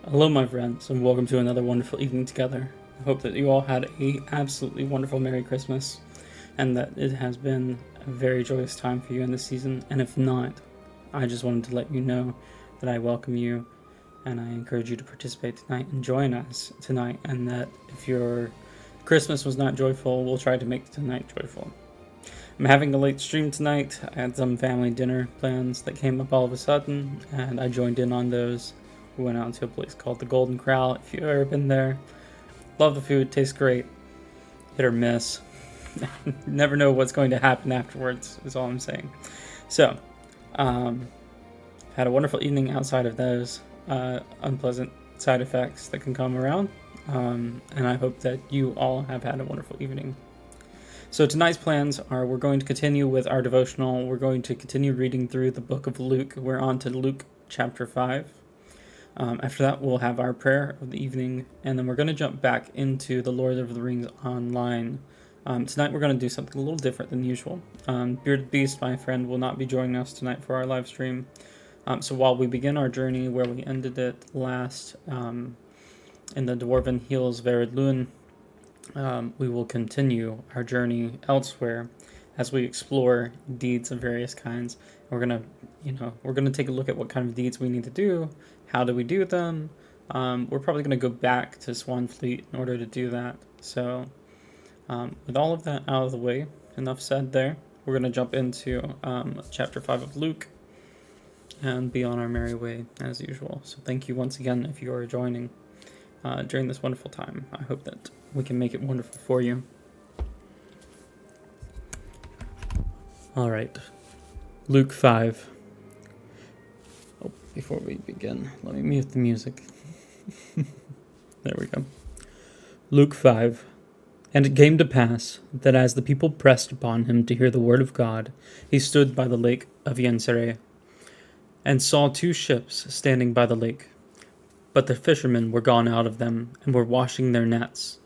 Hello, my friends, and welcome to another wonderful evening together. I hope that you all had a absolutely wonderful Merry Christmas, and that it has been a very joyous time for you in this season. And if not, I just wanted to let you know that I welcome you, and I encourage you to participate tonight and join us tonight. And that if your Christmas was not joyful, we'll try to make tonight joyful. I'm having a late stream tonight. I had some family dinner plans that came up all of a sudden, and I joined in on those. We went out to a place called the Golden Corral. If you've ever been there, love the food, tastes great. Hit or miss. Never know what's going to happen afterwards, is all I'm saying. So, had a wonderful evening outside of those unpleasant side effects that can come around. And I hope that you all have had a wonderful evening. So tonight's plans are we're going to continue with our devotional. We're going to continue reading through the book of Luke. We're on to Luke chapter 5. After that, we'll have our prayer of the evening, and then we're going to jump back into the Lord of the Rings online. Tonight, we're going to do something a little different than usual. Bearded Beast, my friend, will not be joining us tonight for our live stream. So while we begin our journey where we ended it last in the Dwarven Hills Verid Luin, we will continue our journey elsewhere as we explore deeds of various kinds. We're gonna take a look at what kind of deeds we need to do. How do we do them? We're probably gonna go back to Swanfleet in order to do that. So, with all of that out of the way, enough said there. We're gonna jump into chapter 5 of Luke and be on our merry way as usual. So, thank you once again if you are joining during this wonderful time. I hope that we can make it wonderful for you. All right, Luke 5. Oh, before we begin, let me mute the music. There we go. Luke 5. And it came to pass that as the people pressed upon him to hear the word of God, he stood by the lake of Gennesaret, and saw two ships standing by the lake. But the fishermen were gone out of them, and were washing their nets.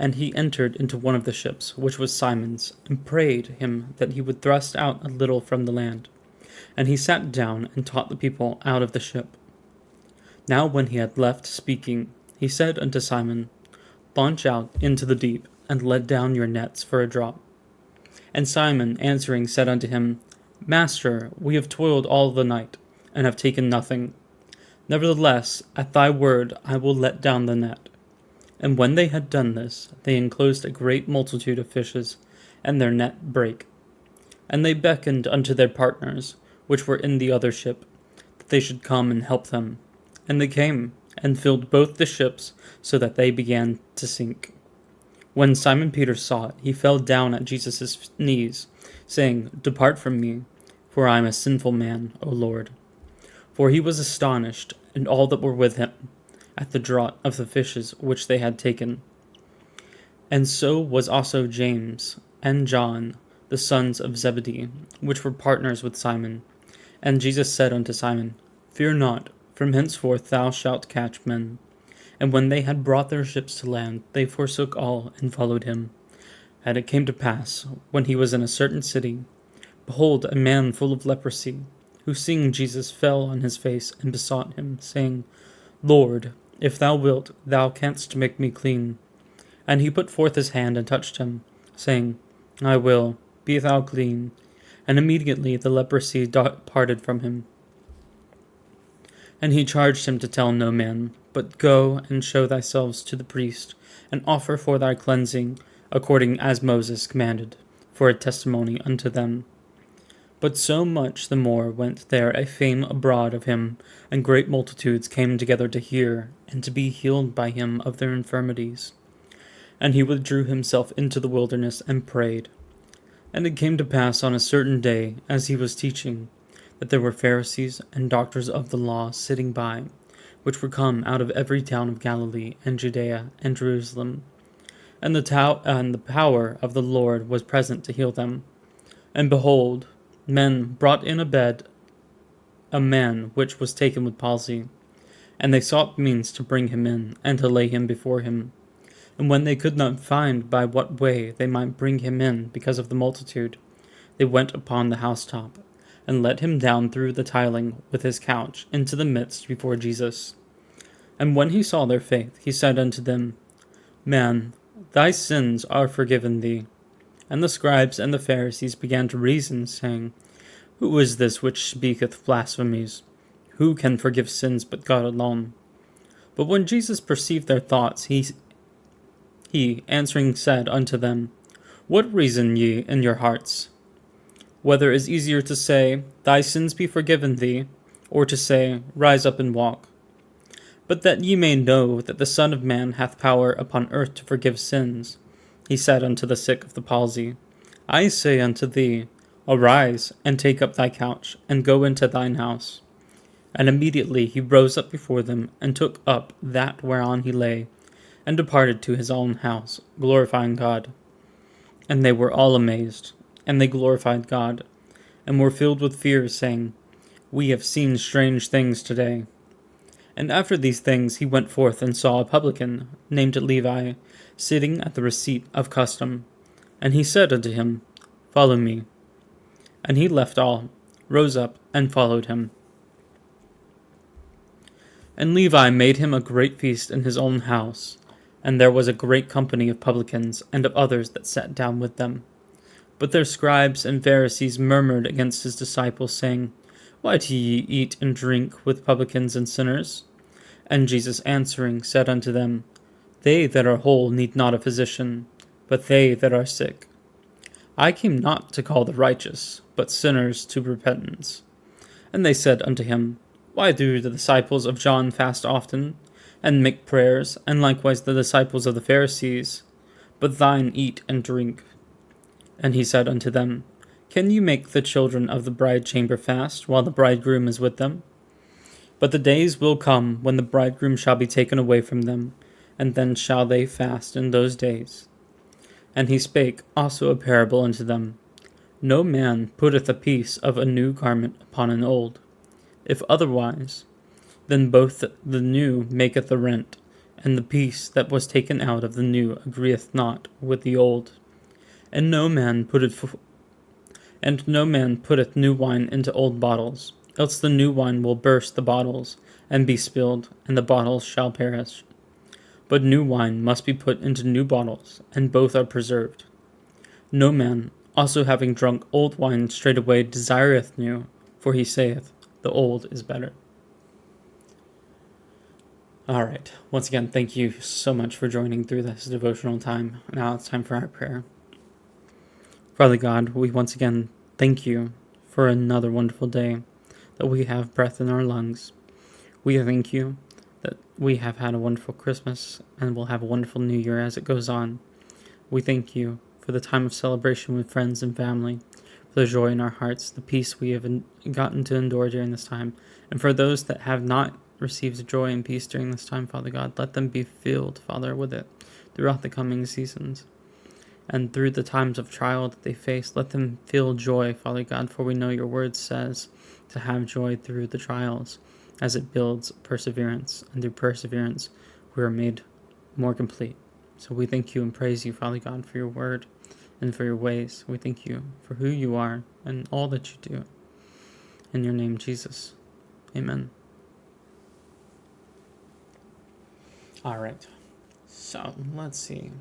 And he entered into one of the ships, which was Simon's, and prayed him that he would thrust out a little from the land. And he sat down and taught the people out of the ship. Now when he had left speaking, he said unto Simon, Launch out into the deep, and let down your nets for a draught. And Simon answering said unto him, Master, we have toiled all the night, and have taken nothing. Nevertheless, at thy word I will let down the net. And when they had done this, they enclosed a great multitude of fishes, and their net brake. And they beckoned unto their partners, which were in the other ship, that they should come and help them. And they came, and filled both the ships, so that they began to sink. When Simon Peter saw it, he fell down at Jesus' knees, saying, Depart from me, for I am a sinful man, O Lord. For he was astonished, and all that were with him, at the draught of the fishes which they had taken. And so was also James and John, the sons of Zebedee, which were partners with Simon. And Jesus said unto Simon, Fear not, from henceforth thou shalt catch men. And when they had brought their ships to land, they forsook all, and followed him. And it came to pass, when he was in a certain city, behold, a man full of leprosy, who seeing Jesus fell on his face, and besought him, saying, Lord, if thou wilt, thou canst make me clean. And he put forth his hand and touched him, saying, I will, be thou clean. And immediately the leprosy departed from him. And he charged him to tell no man, but go and show thyself to the priest, and offer for thy cleansing, according as Moses commanded, for a testimony unto them. But so much the more went there a fame abroad of him, and great multitudes came together to hear, and to be healed by him of their infirmities. And he withdrew himself into the wilderness, and prayed. And it came to pass on a certain day, as he was teaching, that there were Pharisees and doctors of the law sitting by, which were come out of every town of Galilee, and Judea, and Jerusalem. And the power of the Lord was present to heal them. And behold, men brought in a bed a man which was taken with palsy, and they sought means to bring him in, and to lay him before him. And when they could not find by what way they might bring him in because of the multitude, they went upon the housetop, and let him down through the tiling with his couch into the midst before Jesus. And when he saw their faith, he said unto them, Man, thy sins are forgiven thee. And the scribes and the Pharisees began to reason, saying, Who is this which speaketh blasphemies? Who can forgive sins but God alone? But when Jesus perceived their thoughts, he answering said unto them, What reason ye in your hearts? Whether it is easier to say, Thy sins be forgiven thee, or to say, Rise up and walk? But that ye may know that the Son of Man hath power upon earth to forgive sins, he said unto the sick of the palsy, I say unto thee, Arise, and take up thy couch, and go into thine house. And immediately he rose up before them, and took up that whereon he lay, and departed to his own house, glorifying God. And they were all amazed, and they glorified God, and were filled with fear, saying, We have seen strange things today. And after these things he went forth and saw a publican, named Levi, sitting at the receipt of custom. And he said unto him, Follow me. And he left all, rose up, and followed him. And Levi made him a great feast in his own house, and there was a great company of publicans, and of others that sat down with them. But their scribes and Pharisees murmured against his disciples, saying, Why do ye eat and drink with publicans and sinners? And Jesus answering said unto them, They that are whole need not a physician, but they that are sick. I came not to call the righteous, but sinners to repentance. And they said unto him, Why do the disciples of John fast often, and make prayers, and likewise the disciples of the Pharisees, but thine eat and drink? And he said unto them, Can you make the children of the bride chamber fast, while the bridegroom is with them? But the days will come when the bridegroom shall be taken away from them, and then shall they fast in those days. And he spake also a parable unto them. No man putteth a piece of a new garment upon an old. If otherwise, then both the new maketh the rent, and the piece that was taken out of the new agreeth not with the old. And no man putteth new wine into old bottles, else the new wine will burst the bottles, and be spilled, and the bottles shall perish. But new wine must be put into new bottles, and both are preserved. No man, also having drunk old wine straightway desireth new, for he saith, The old is better. Alright, once again, thank you so much for joining through this devotional time. Now it's time for our prayer. Father God, we once again thank you for another wonderful day, that we have breath in our lungs. We thank you that we have had a wonderful Christmas and will have a wonderful New Year as it goes on. We thank you for the time of celebration with friends and family, for the joy in our hearts, the peace we have gotten to endure during this time, and for those that have not received joy and peace during this time, Father God, let them be filled, Father, with it throughout the coming seasons. And through the times of trial that they face, let them feel joy, Father God, for we know your word says to have joy through the trials, as it builds perseverance, and through perseverance we are made more complete. So we thank you and praise you, Father God, for your word and for your ways. We thank you for who you are and all that you do. In your name, Jesus. Amen. All right. So let's see.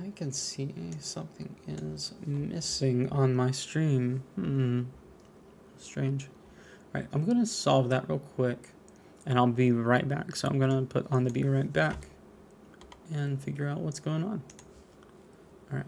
I can see something is missing on my stream. Strange. Right, I'm going to solve that real quick, and I'll be right back. So I'm going to put on the be right back and figure out what's going on. All right.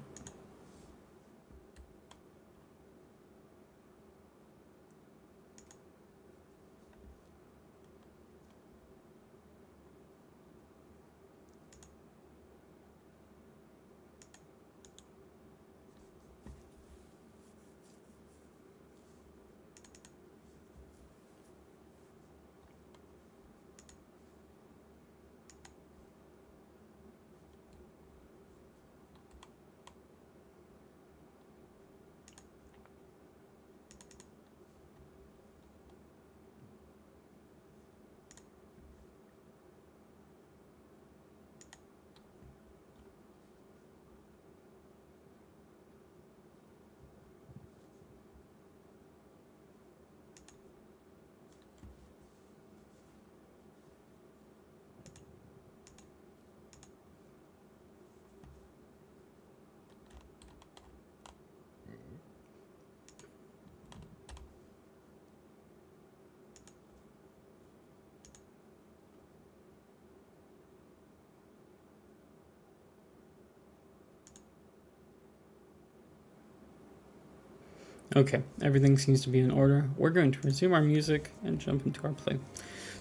Okay, everything seems to be in order. We're going to resume our music and jump into our play.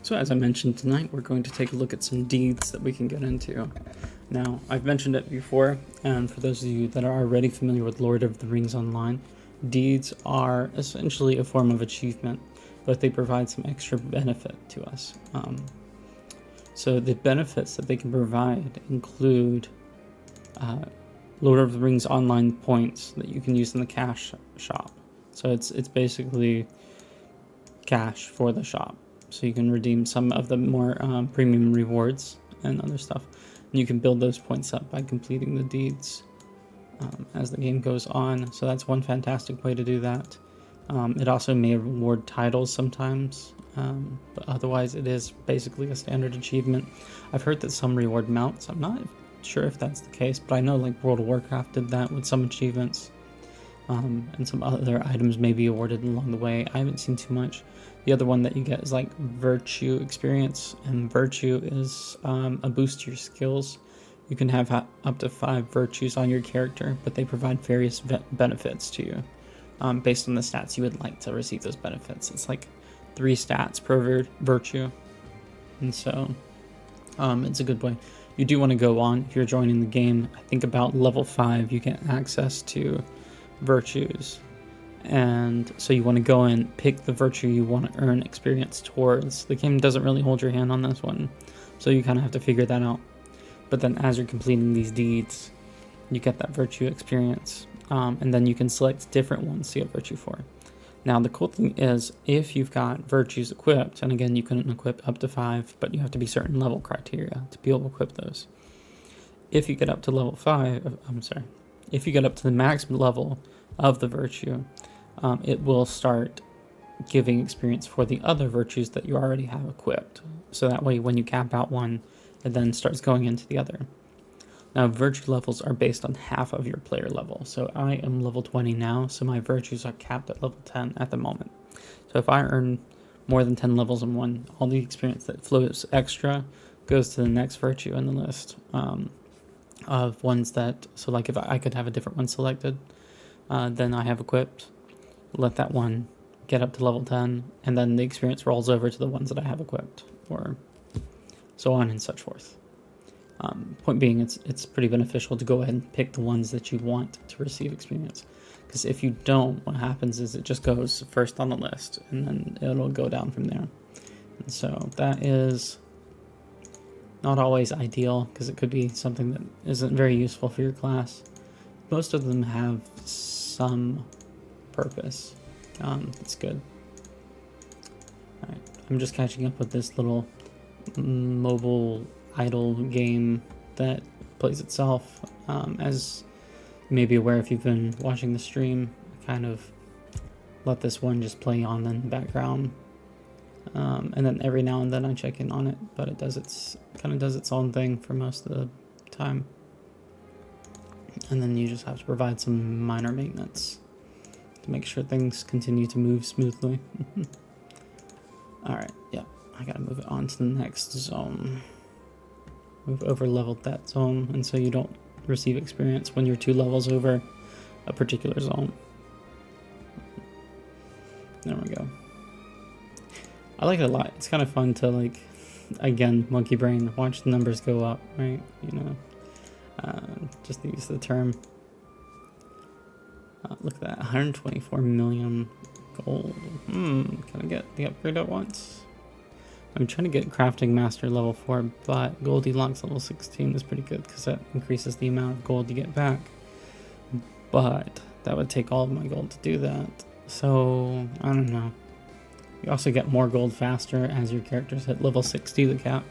So as I mentioned tonight, we're going to take a look at some deeds that we can get into. Now, I've mentioned it before, and for those of you that are already familiar with Lord of the Rings Online, deeds are essentially a form of achievement, but they provide some extra benefit to us. So the benefits that they can provide include Lord of the Rings Online points that you can use in the cash shop. So it's basically cash for the shop. So you can redeem some of the more premium rewards and other stuff. And you can build those points up by completing the deeds as the game goes on. So that's one fantastic way to do that. It also may reward titles sometimes, but otherwise it is basically a standard achievement. I've heard that some reward mounts. I'm not sure if that's the case, but I know like World of Warcraft did that with some achievements. And some other items may be awarded along the way. I haven't seen too much. The other one that you get is like virtue experience, and virtue is a boost to your skills. You can have up to 5 virtues on your character, but they provide various benefits to you based on the stats you would like to receive those benefits. It's like 3 stats per virtue, and so it's a good way. You do want to go on if you're joining the game. I think about level 5 you get access to virtues, and so you want to go and pick the virtue you want to earn experience towards. The game doesn't really hold your hand on this one, so you kind of have to figure that out. But then as you're completing these deeds, you get that virtue experience, and then you can select different ones to get virtue for. Now the cool thing is, if you've got virtues equipped, and again you can equip up to 5, but you have to be certain level criteria to be able to equip those. If you get up to level 5, if you get up to the maximum level of the virtue, it will start giving experience for the other virtues that you already have equipped. So that way when you cap out one, it then starts going into the other. Now virtue levels are based on half of your player level. So I am level 20 now, so my virtues are capped at level 10 at the moment. So if I earn more than 10 levels in one, all the experience that flows extra goes to the next virtue in the list. Of ones that, so like if I could have a different one selected, then I have equipped, let that one get up to level 10, and then the experience rolls over to the ones that I have equipped, or so on and such forth. Point being, it's pretty beneficial to go ahead and pick the ones that you want to receive experience, because if you don't, what happens is it just goes first on the list, and then it'll go down from there. And so that is not always ideal, because it could be something that isn't very useful for your class. Most of them have some purpose. It's good. Alright, I'm just catching up with this little mobile idle game that plays itself. As you may be aware if you've been watching the stream, I kind of let this one just play on in the background. And then every now and then I check in on it, but it does kind of does its own thing for most of the time. And then you just have to provide some minor maintenance to make sure things continue to move smoothly. Alright, yeah, I gotta move it on to the next zone. We've over leveled that zone, and so you don't receive experience when you're 2 levels over a particular zone. There we go. I like it a lot. It's kind of fun to, like, again, monkey brain, watch the numbers go up, right? You know, just to use the term. Look at that, 124 million gold. Can I get the upgrade at once? I'm trying to get crafting master level 4, but Goldilocks level 16 is pretty good because that increases the amount of gold you get back. But that would take all of my gold to do that. So, I don't know. You also get more gold faster as your characters hit level 60, the cap.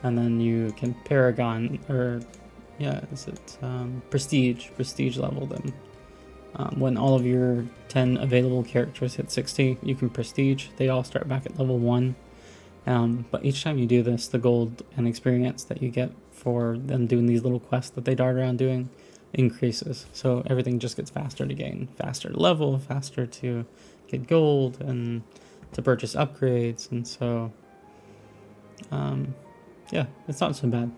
And then you can Paragon, or, yeah, is it Prestige level them. When all of your 10 available characters hit 60, you can Prestige. They all start back at level 1. But each time you do this, the gold and experience that you get for them doing these little quests that they dart around doing increases. So everything just gets faster to gain. Faster to level, faster to get gold, and to purchase upgrades. And so, yeah, it's not so bad.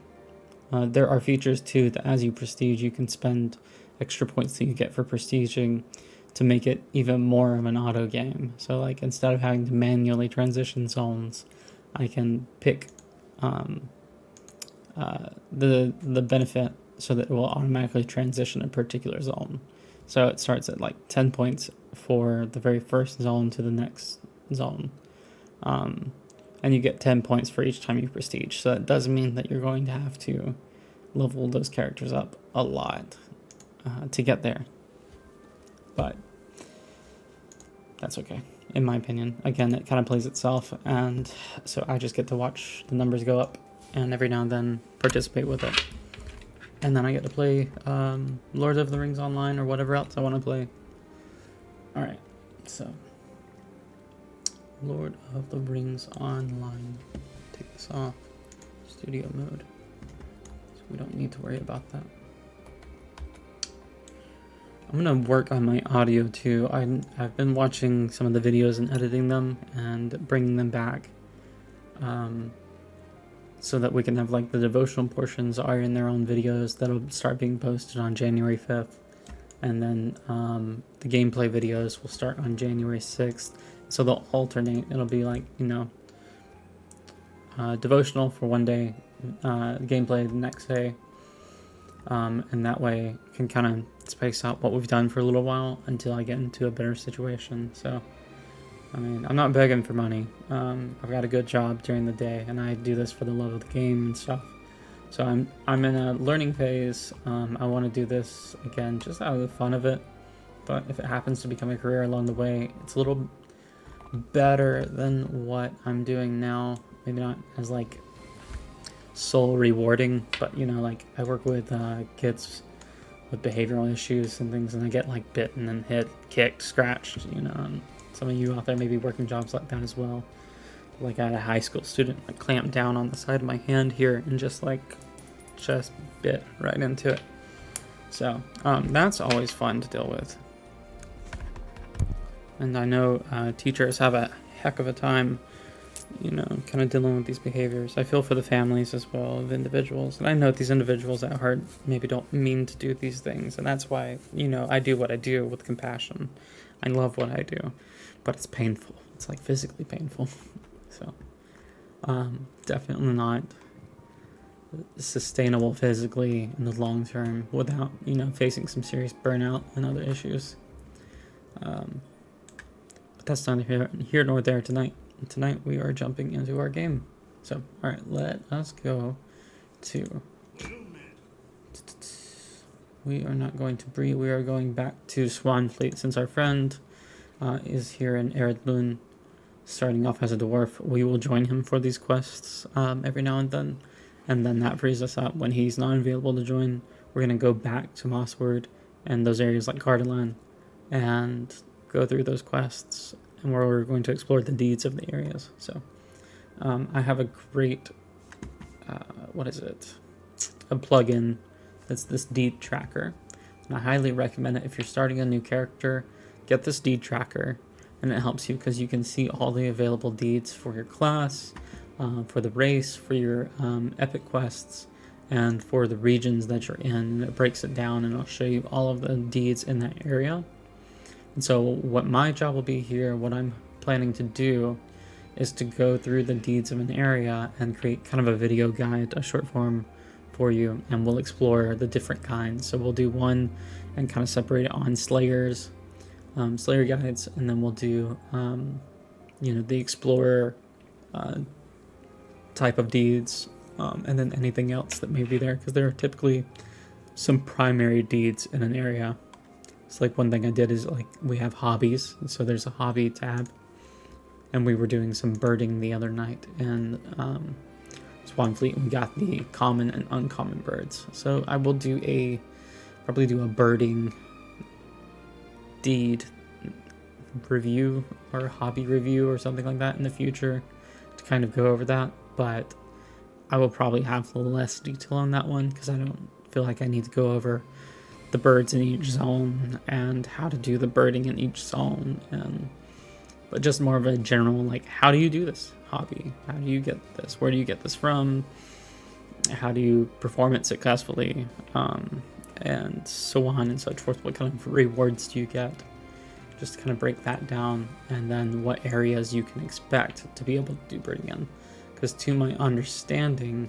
There are features too that as you prestige, you can spend extra points that you get for prestiging to make it even more of an auto game. So like instead of having to manually transition zones, I can pick the benefit so that it will automatically transition a particular zone. So it starts at like 10 points for the very first zone to the next zone. And you get 10 points for each time you prestige. So that does mean that you're going to have to level those characters up a lot to get there. But that's okay, in my opinion. Again, it kind of plays itself, and so I just get to watch the numbers go up and every now and then participate with it. And then I get to play Lord of the Rings Online or whatever else I want to play. Alright, so Lord of the Rings Online. Take this off. Studio mode. So we don't need to worry about that. I'm going to work on my audio too. I've been watching some of the videos and editing them and bringing them back. So that we can have like the devotional portions are in their own videos that'll start being posted on January 5th. And then the gameplay videos will start on January 6th. So they'll alternate. It'll be like, devotional for one day, gameplay the next day. And that way I can kind of space out what we've done for a little while until I get into a better situation. So, I mean, I'm not begging for money. I've got a good job during the day, and I do this for the love of the game and stuff. So I'm in a learning phase. I want to do this again just out of the fun of it. But if it happens to become a career along the way, it's a little better than what I'm doing now. Maybe not as like soul rewarding, but like I work with kids with behavioral issues and things, and I get like bitten and hit, kicked, scratched, and some of you out there may be working jobs like that as well. Like I had a high school student like clamped down on the side of my hand here and just bit right into it. So that's always fun to deal with. And I know teachers have a heck of a time kind of dealing with these behaviors. I feel for the families as well of individuals. And I know these individuals at heart maybe don't mean to do these things. And that's why, I do what I do with compassion. I love what I do. But it's painful. It's like physically painful. So, definitely not sustainable physically in the long term without, facing some serious burnout and other issues. But that's neither here nor there tonight. Tonight we are jumping into our game. So, alright, let us go to... We are not going to Bree, we are going back to Swanfleet since our friend is here in Eredlun, starting off as a dwarf. We will join him for these quests every now and then that frees us up. When he's not available to join, we're going to go back to Mossward and those areas like Gardaland and go through those quests, and we're going to explore the deeds of the areas. So I have a great a plugin that's this deed tracker, and I highly recommend it if you're starting a new character. Get this deed tracker, and it helps you because you can see all the available deeds for your class, for the race, for your epic quests, and for the regions that you're in. And it breaks it down, and it'll show you all of the deeds in that area. And so what my job will be here, what I'm planning to do, is to go through the deeds of an area and create kind of a video guide, a short form for you, and we'll explore the different kinds. So we'll do one and kind of separate it on slayers, slayer guides, and then we'll do the explorer type of deeds, and then anything else that may be there, because there are typically some primary deeds in an area. It's like one thing I did is like we have hobbies, and so there's a hobby tab, and we were doing some birding the other night in Swanfleet, and we got the common and uncommon birds. So I will probably do a birding deed review or hobby review or something like that in the future to kind of go over that, but I will probably have less detail on that one because I don't feel like I need to go over the birds in each zone and how to do the birding in each zone, but just more of a general, like, how do you do this hobby? How do you get this? Where do you get this from? How do you perform it successfully? And so on and so forth. What kind of rewards do you get? just to kind of break that down, and then what areas you can expect to be able to do birding in. Because to my understanding,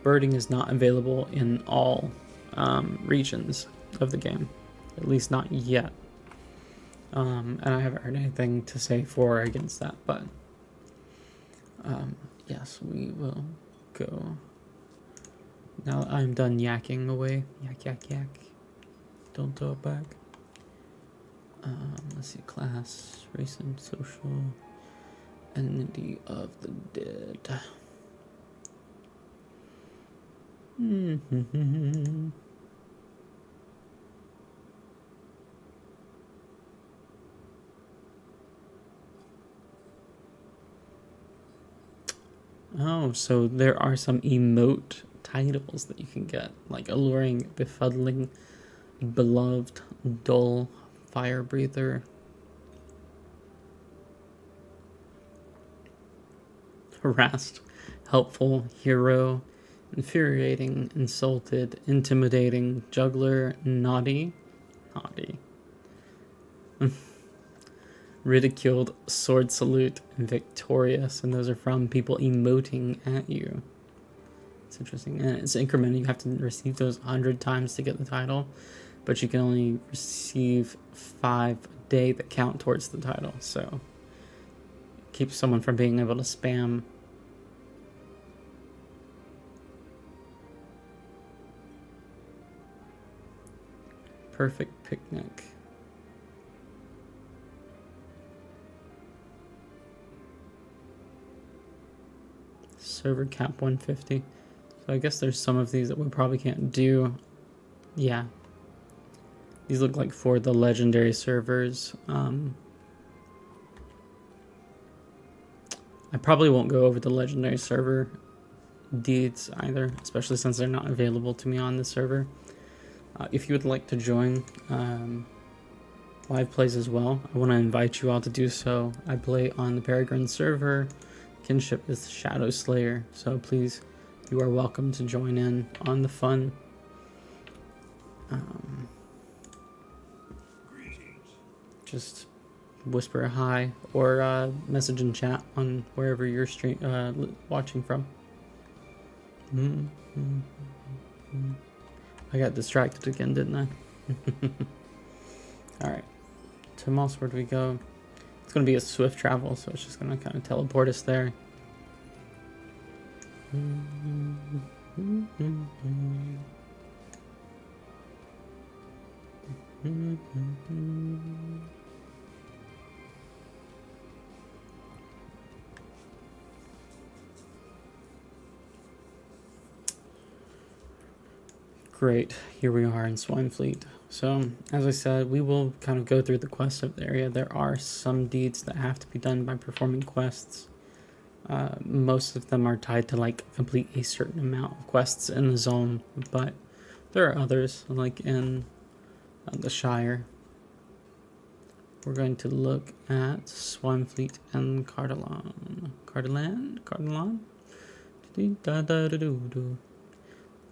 birding is not available in all regions of the game, at least not yet. And I haven't heard anything to say for or against that, but yes, we will go. Now that I'm done yakking away, yak, don't throw it back. Let's see, class, race and social, enmity of the dead. Oh, so there are some emote titles that you can get, like alluring, befuddling, beloved, dull, fire breather, harassed, helpful, hero, infuriating, insulted, intimidating, juggler, naughty, ridiculed, sword salute, and victorious. And those are from people emoting at you. It's interesting. And it's incremental. You have to receive those 100 times to get the title, but you can only receive 5 a day that count towards the title. So it keeps someone from being able to spam. Perfect picnic. Server cap 150. So I guess there's some of these that we probably can't do. Yeah. These look like for the legendary servers. I probably won't go over the legendary server deeds either, especially since they're not available to me on the server. If you would like to join live plays as well, I want to invite you all to do so. I play on the Peregrine server. Kinship is Shadow Slayer, so please, you are welcome to join in on the fun. Just whisper a hi or message in chat on wherever you're watching from. I got distracted again, didn't I? Alright, to Moss, where do we go? It's going to be a swift travel, so it's just going to kind of teleport us there. Great, here we are in Swinefleet. So, as I said, we will kind of go through the quests of the area. There are some deeds that have to be done by performing quests. Most of them are tied to like complete a certain amount of quests in the zone, but there are others, like in the Shire. We're going to look at Swinefleet and Cardalan. Cardalan?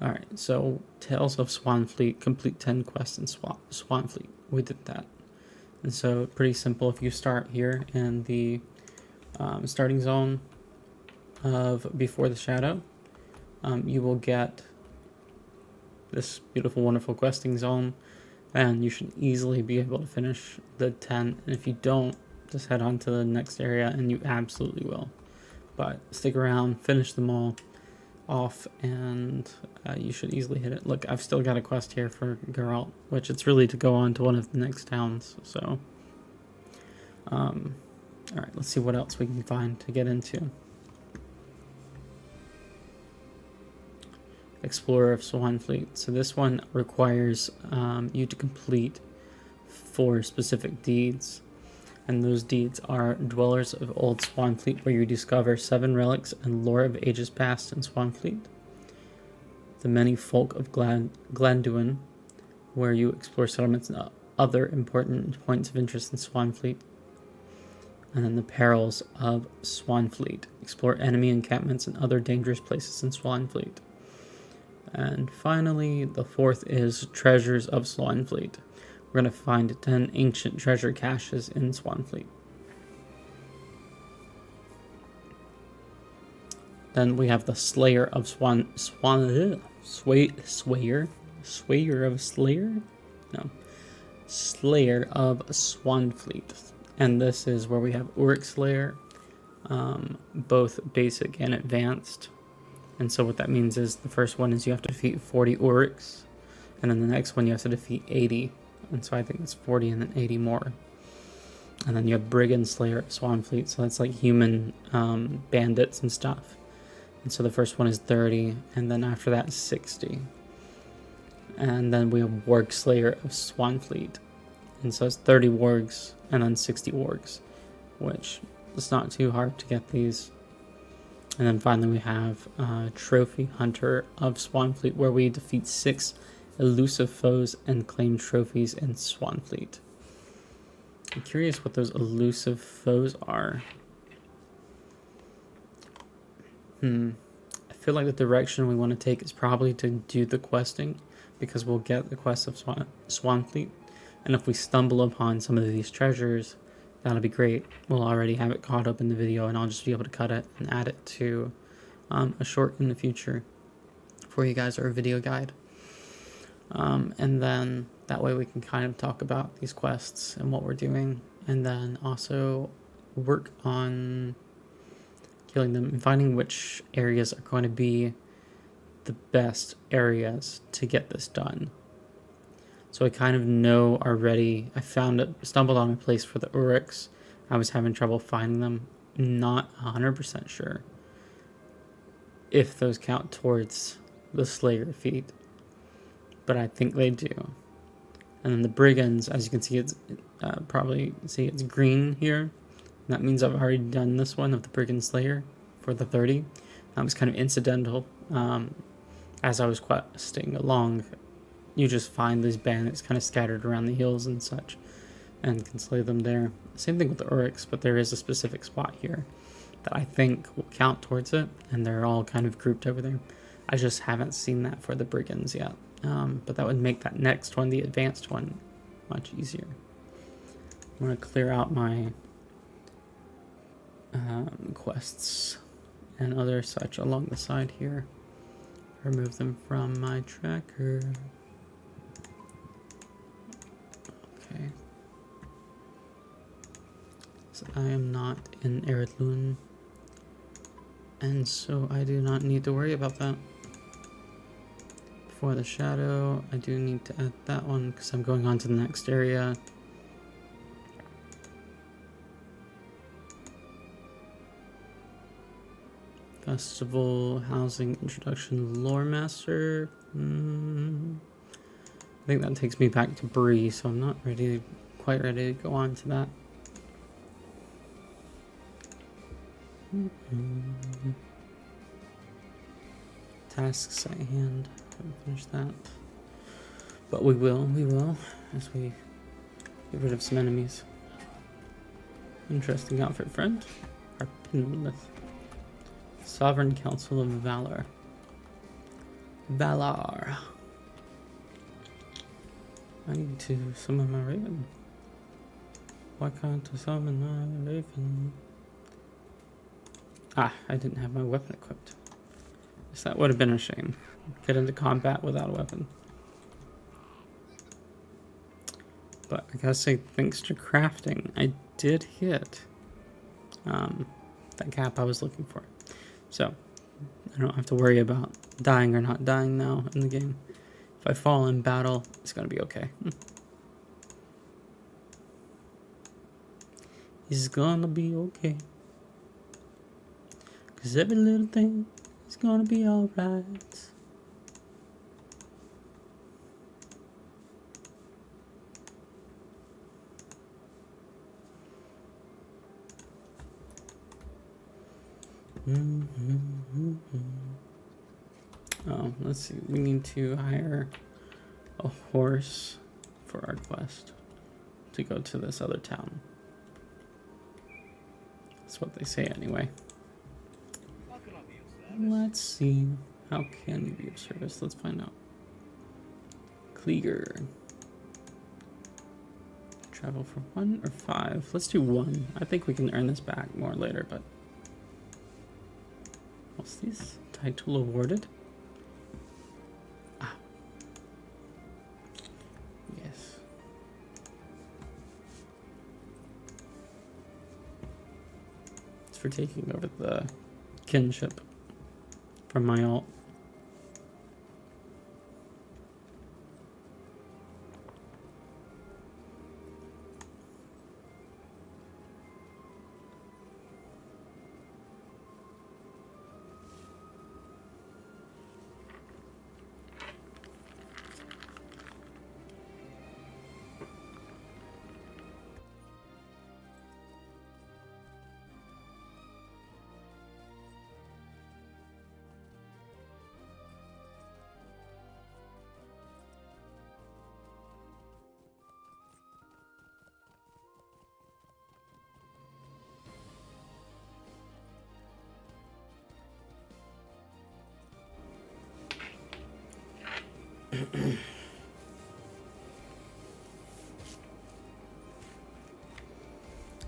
Alright, so Tales of Swinefleet, complete 10 quests in Swinefleet. We did that. And so, pretty simple. If you start here in the starting zone of Before the Shadow, you will get this beautiful, wonderful questing zone, and you should easily be able to finish the 10. And if you don't, just head on to the next area, and you absolutely will. But stick around, finish them all off, and you should easily hit it. Look, I've still got a quest here for Geralt, which it's really to go on to one of the next towns. So, alright, let's see what else we can find to get into. Explorer of Swinefleet. So this one requires you to complete 4 specific deeds. And those deeds are Dwellers of Old Swinefleet, where you discover 7 relics and lore of ages past in Swinefleet. The Many Folk of Glanduin, where you explore settlements and other important points of interest in Swinefleet. And then the Perils of Swinefleet, explore enemy encampments and other dangerous places in Swinefleet. And finally, the 4th is Treasures of Swinefleet, we're going to find 10 ancient treasure caches in Swanfleet. Then we have the Slayer of Slayer of Swanfleet. And this is where we have Uruk Slayer, both basic and advanced. And so what that means is the first one is you have to defeat 40 Uruks, and then the next one you have to defeat 80. And so I think it's 40 and then 80 more. And then you have Brigand Slayer of Swanfleet, so that's like human bandits and stuff. And so the first one is 30, and then after that 60. And then we have Warg Slayer of Swanfleet. And so it's 30 wargs and then 60 wargs, which it's not too hard to get these. And then finally we have Trophy Hunter of Swanfleet, where we defeat 6 elusive foes and claim trophies in Swanfleet. I'm curious what those elusive foes are. I feel like the direction we want to take is probably to do the questing, because we'll get the quest of Swanfleet. And if we stumble upon some of these treasures, that'll be great. We'll already have it caught up in the video, and I'll just be able to cut it and add it to a short in the future for you guys, or a video guide. And then that way we can kind of talk about these quests and what we're doing, and then also work on killing them and finding which areas are going to be the best areas to get this done. So I kind of know already. I stumbled on a place for the Uruks. I was having trouble finding them. Not 100% sure if those count towards the Slayer feat, but I think they do. And then the Brigands, as you can see, it's probably see it's green here. That means I've already done this one of the Brigand Slayer for the 30. That was kind of incidental. As I was questing along, you just find these bandits kind of scattered around the hills and such, and can slay them there. Same thing with the Uruks, but there is a specific spot here that I think will count towards it, and they're all kind of grouped over there. I just haven't seen that for the Brigands yet, but that would make that next one, the advanced one, much easier. I'm going to clear out my quests and other such along the side here. Remove them from my tracker. Okay. So I am not in Eredlun, and so I do not need to worry about that. For the shadow, I do need to add that one because I'm going on to the next area. Festival, housing, introduction, lore master. I think that takes me back to Bree, so I'm not quite ready to go on to that. Tasks at hand. Haven't finished that, but we will as we get rid of some enemies. Interesting outfit, friend. Our pinless. Sovereign Council of Valor. Valar. I need to summon my raven. Why can't I summon my raven? Ah, I didn't have my weapon equipped. So that would have been a shame. Get into combat without a weapon. But I gotta say, thanks to crafting, I did hit that cap I was looking for. So, I don't have to worry about dying or not dying now in the game. If I fall in battle, it's gonna be okay. It's gonna be okay. 'Cause every little thing is gonna be alright. Oh, let's see. We need to hire a horse for our quest to go to this other town. That's what they say anyway. Let's see. How can you be of service? Let's find out. Klieger. travel for 1 or 5? Let's do 1. I think we can earn this back more later, but... What's this? Title awarded? Ah. Yes. It's for taking over the kinship from my alt.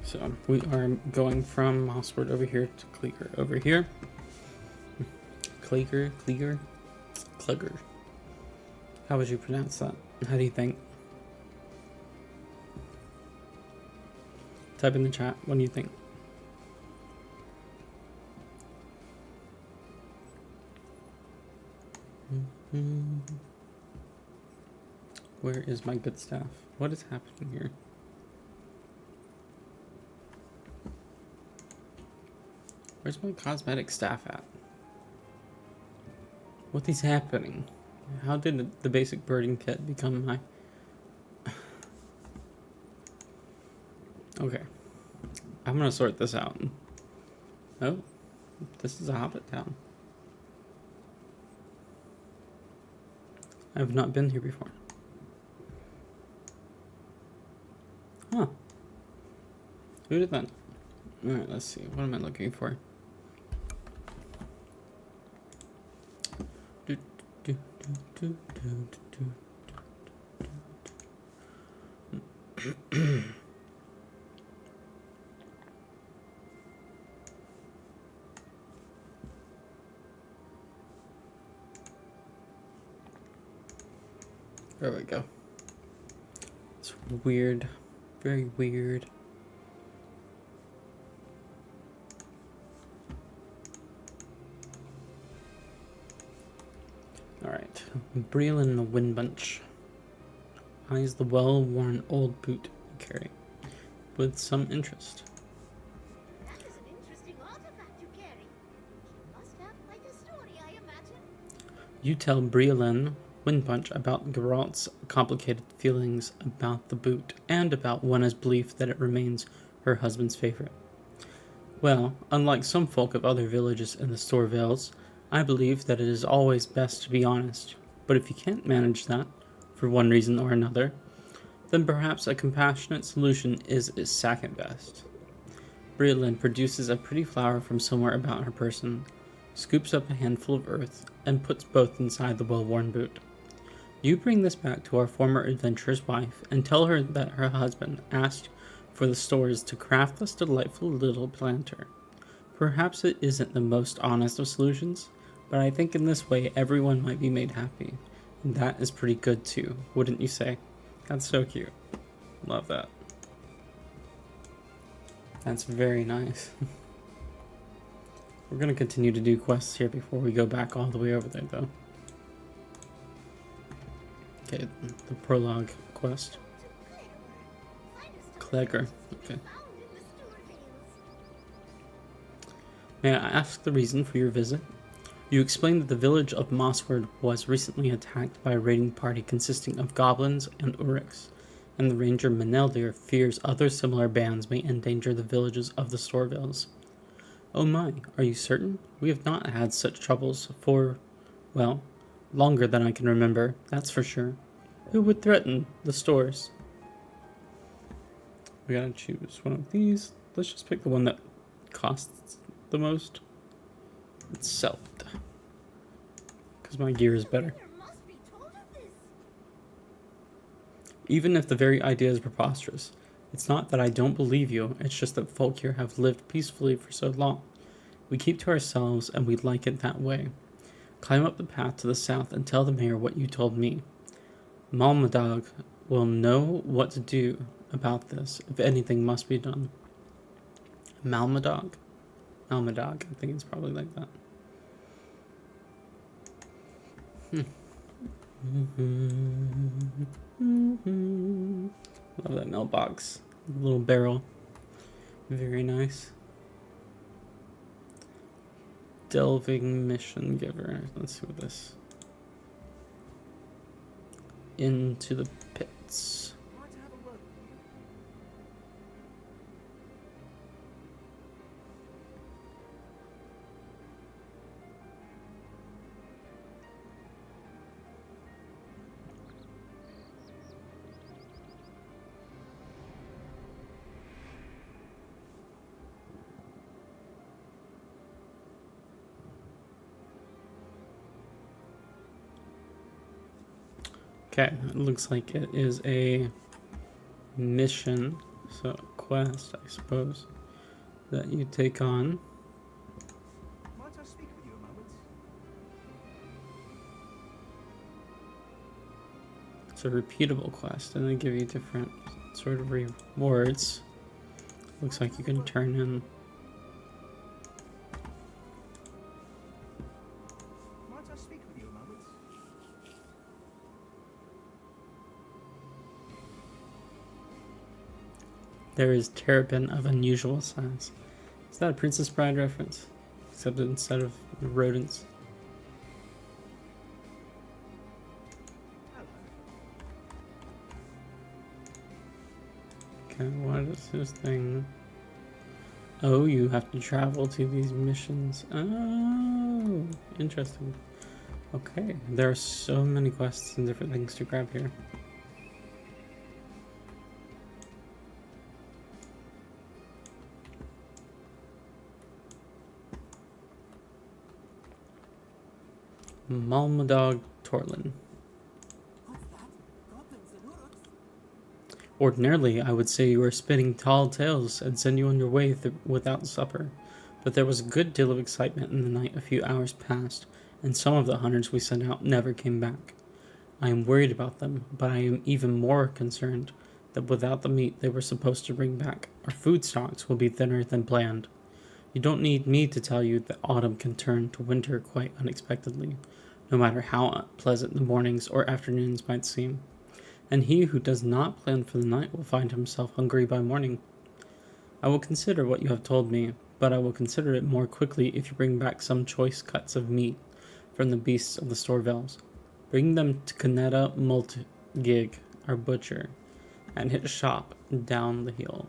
So we are going from Mossword over here to Kleeger over here. Kleeger. How would you pronounce that? How do you think? Type in the chat. What do you think? Where is my good staff? What is happening here? Where's my cosmetic staff at? What is happening? How did the basic birding kit become my... Okay. I'm gonna sort this out. Oh, this is a hobbit town. I've not been here before. Huh. Who did that? Alright, let's see. What am I looking for? There we go. It's weird. Very weird. Alright. Breelin the Windbunch eyes the well-worn old boot you carry with some interest. That is an interesting artifact you carry. You must have quite a story, I imagine. You tell Breelin Windpunch about Geralt's complicated feelings about the boot, and about Wenna's belief that it remains her husband's favorite. Well, unlike some folk of other villages in the Storvales, I believe that it is always best to be honest, but if you can't manage that, for one reason or another, then perhaps a compassionate solution is second best. Breelin produces a pretty flower from somewhere about her person, scoops up a handful of earth, and puts both inside the well-worn boot. You bring this back to our former adventurer's wife and tell her that her husband asked for the stores to craft this delightful little planter. Perhaps it isn't the most honest of solutions, but I think in this way everyone might be made happy. And that is pretty good too, wouldn't you say? That's so cute. Love that. That's very nice. We're gonna continue to do quests here before we go back all the way over there though. Okay, the prologue quest. Kleeger. Okay. May I ask the reason for your visit? You explained that the village of Mossword was recently attacked by a raiding party consisting of goblins and Uruks, and the ranger Meneldir fears other similar bands may endanger the villages of the Storvales. Oh my, are you certain? We have not had such troubles for, well, longer than I can remember, that's for sure. Who would threaten the stores? We gotta choose one of these. Let's just pick the one that costs the most. It's sell it. Because my gear is better. Even if the very idea is preposterous, It's not that I don't believe you, it's just that folk here have lived peacefully for so long. We keep to ourselves, and we'd like it that way. Climb up the path to the south and tell the mayor what you told me. Malmadog will know what to do about this if anything must be done. Malmadog? Malmadog, I think it's probably like that. Love that mailbox. Little barrel. Very nice. Delving mission giver. Let's see what this. Into the pits. Okay, it looks like it is a mission, so a quest, I suppose, that you take on. Might I speak with you a moment? It's a repeatable quest, and they give you different sort of rewards. Looks like you can turn in. Might I speak with you a moment? There is terrapin of unusual size. Is that a Princess Bride reference? Except instead of rodents. Hello. Okay, what is this thing? Oh, you have to travel to these missions. Oh, interesting. Okay, there are so many quests and different things to grab here. Malmadog Torlin. Ordinarily, I would say you were spinning tall tales and send you on your way without supper, but there was a good deal of excitement in the night a few hours past, and some of the hunters we sent out never came back. I am worried about them, but I am even more concerned that without the meat they were supposed to bring back, our food stocks will be thinner than planned. You don't need me to tell you that autumn can turn to winter quite unexpectedly, no matter how pleasant the mornings or afternoons might seem. And he who does not plan for the night will find himself hungry by morning. I will consider what you have told me, but I will consider it more quickly if you bring back some choice cuts of meat from the beasts of the Storvels. Bring them to Canetta Multigig, our butcher, and his shop down the hill.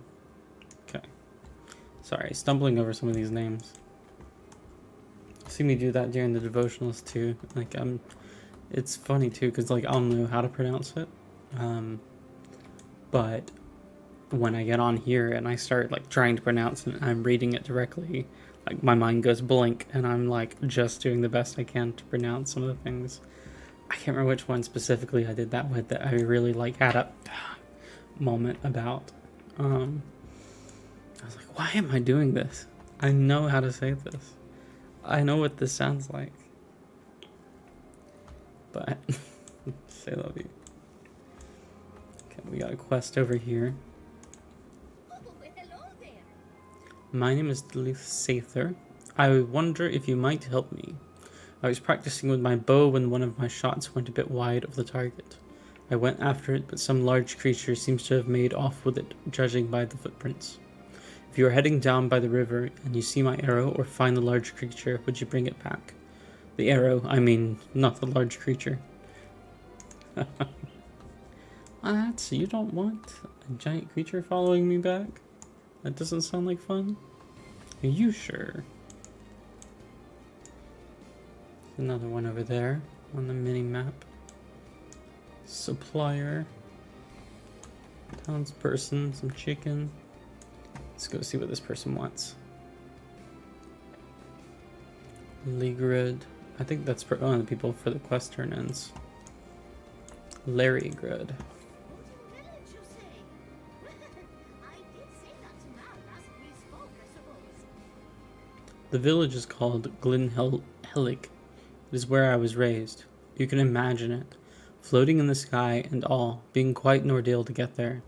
Okay. Sorry, stumbling over some of these names. See me do that during the devotionals too. Like it's funny too because like I'll know how to pronounce it, but when I get on here and I start like trying to pronounce it, and I'm reading it directly, like my mind goes blank, and I'm like just doing the best I can to pronounce some of the things. I can't remember which one specifically I did that with that I really like had a moment about. I was like, why am I doing this? I know how to say this. I know what this sounds like. But say love you. Okay, we got a quest over here. Oh, hello there. My name is Duluth Sather. I wonder if you might help me. I was practicing with my bow when one of my shots went a bit wide of the target. I went after it, but some large creature seems to have made off with it, judging by the footprints. If you are heading down by the river and you see my arrow or find the large creature, would you bring it back? The arrow, I mean, not the large creature. What? You don't want a giant creature following me back? That doesn't sound like fun. Are you sure? Another one over there on the mini map. Supplier. Townsperson, some chicken. Let's go see what this person wants. Ligrid. I think that's for the people for the quest turn-ins. Larry Grud. What in village, you say? The village is called Helig. It is where I was raised. You can imagine it, floating in the sky and all, being quite an ordeal to get there.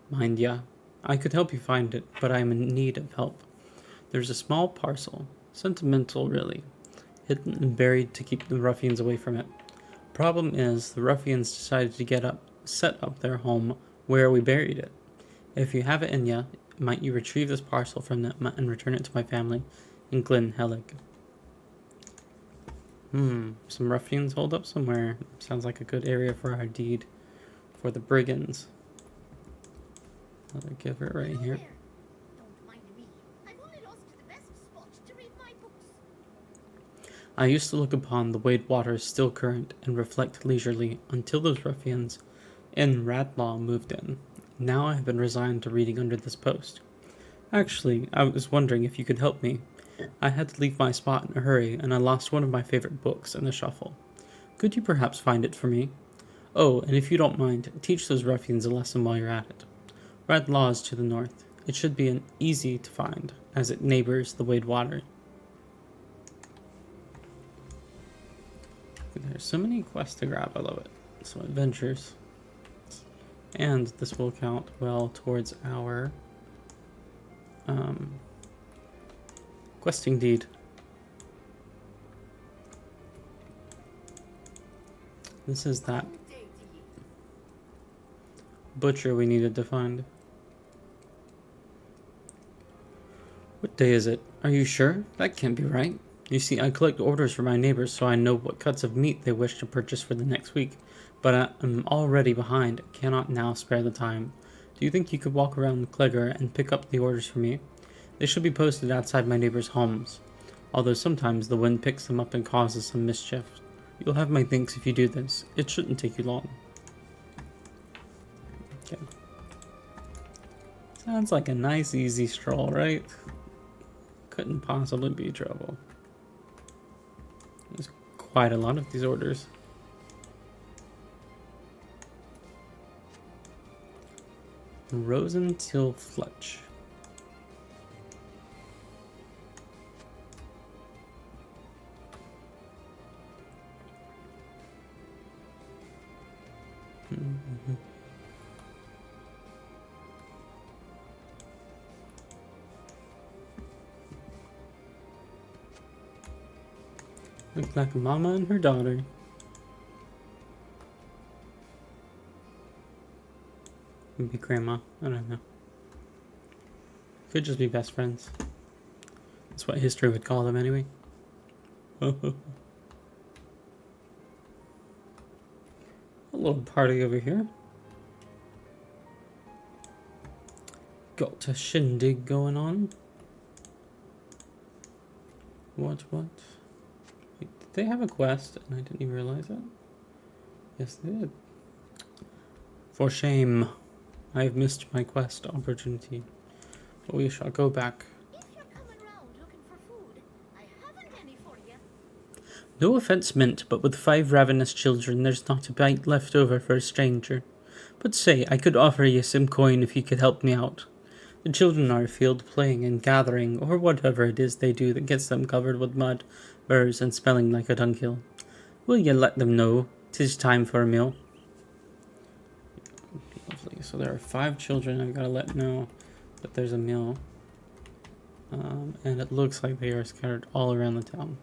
Mind ya, I could help you find it, but I am in need of help. There's a small parcel, sentimental really, hidden and buried to keep the ruffians away from it. Problem is, the ruffians decided to set up their home where we buried it. If you have it in ya, might you retrieve this parcel from them and return it to my family in Glen Helig? Some ruffians hold up somewhere. Sounds like a good area for our deed for the brigands. I'll give it right here. Don't mind me. I've only lost to the best spot to read my books. I used to look upon the Wade waters still current and reflect leisurely until those ruffians in Radlaw moved in. Now I have been resigned to reading under this post. Actually, I was wondering if you could help me. I had to leave my spot in a hurry, and I lost one of my favorite books in the shuffle. Could you perhaps find it for me? Oh, and if you don't mind, teach those ruffians a lesson while you're at it. Radlaw is to the north. It should be easy to find, as it neighbors the Wade Water. There's so many quests to grab, I love it. Some adventures. And this will count well towards our questing deed. This is that butcher we needed to find. What day is it? Are you sure? That can't be right. You see, I collect orders for my neighbors so I know what cuts of meat they wish to purchase for the next week, but I am already behind, cannot now spare the time. Do you think you could walk around Clegger and pick up the orders for me? They should be posted outside my neighbors' homes, although sometimes the wind picks them up and causes some mischief. You'll have my thanks if you do this. It shouldn't take you long. Okay. Sounds like a nice, easy stroll, right? Couldn't possibly be trouble. There's quite a lot of these orders. Rosentil Fletch. Looks like a mama and her daughter. Maybe grandma. I don't know. Could just be best friends. That's what history would call them anyway. A little party over here. Got a shindig going on. What? Wait, did they have a quest and I didn't even realize it? Yes, they did. For shame. I have missed my quest opportunity. But we shall go back. If you're coming round looking for food, I haven't any for you. No offence meant, but with 5 ravenous children, there's not a bite left over for a stranger. But say, I could offer you some coin if you could help me out. The children are afield playing and gathering, or whatever it is they do that gets them covered with mud, burrs, and smelling like a dunghill. Will you let them know 'tis time for a meal? Lovely. So there are 5 children I've got to let know that there's a meal. And it looks like they are scattered all around the town.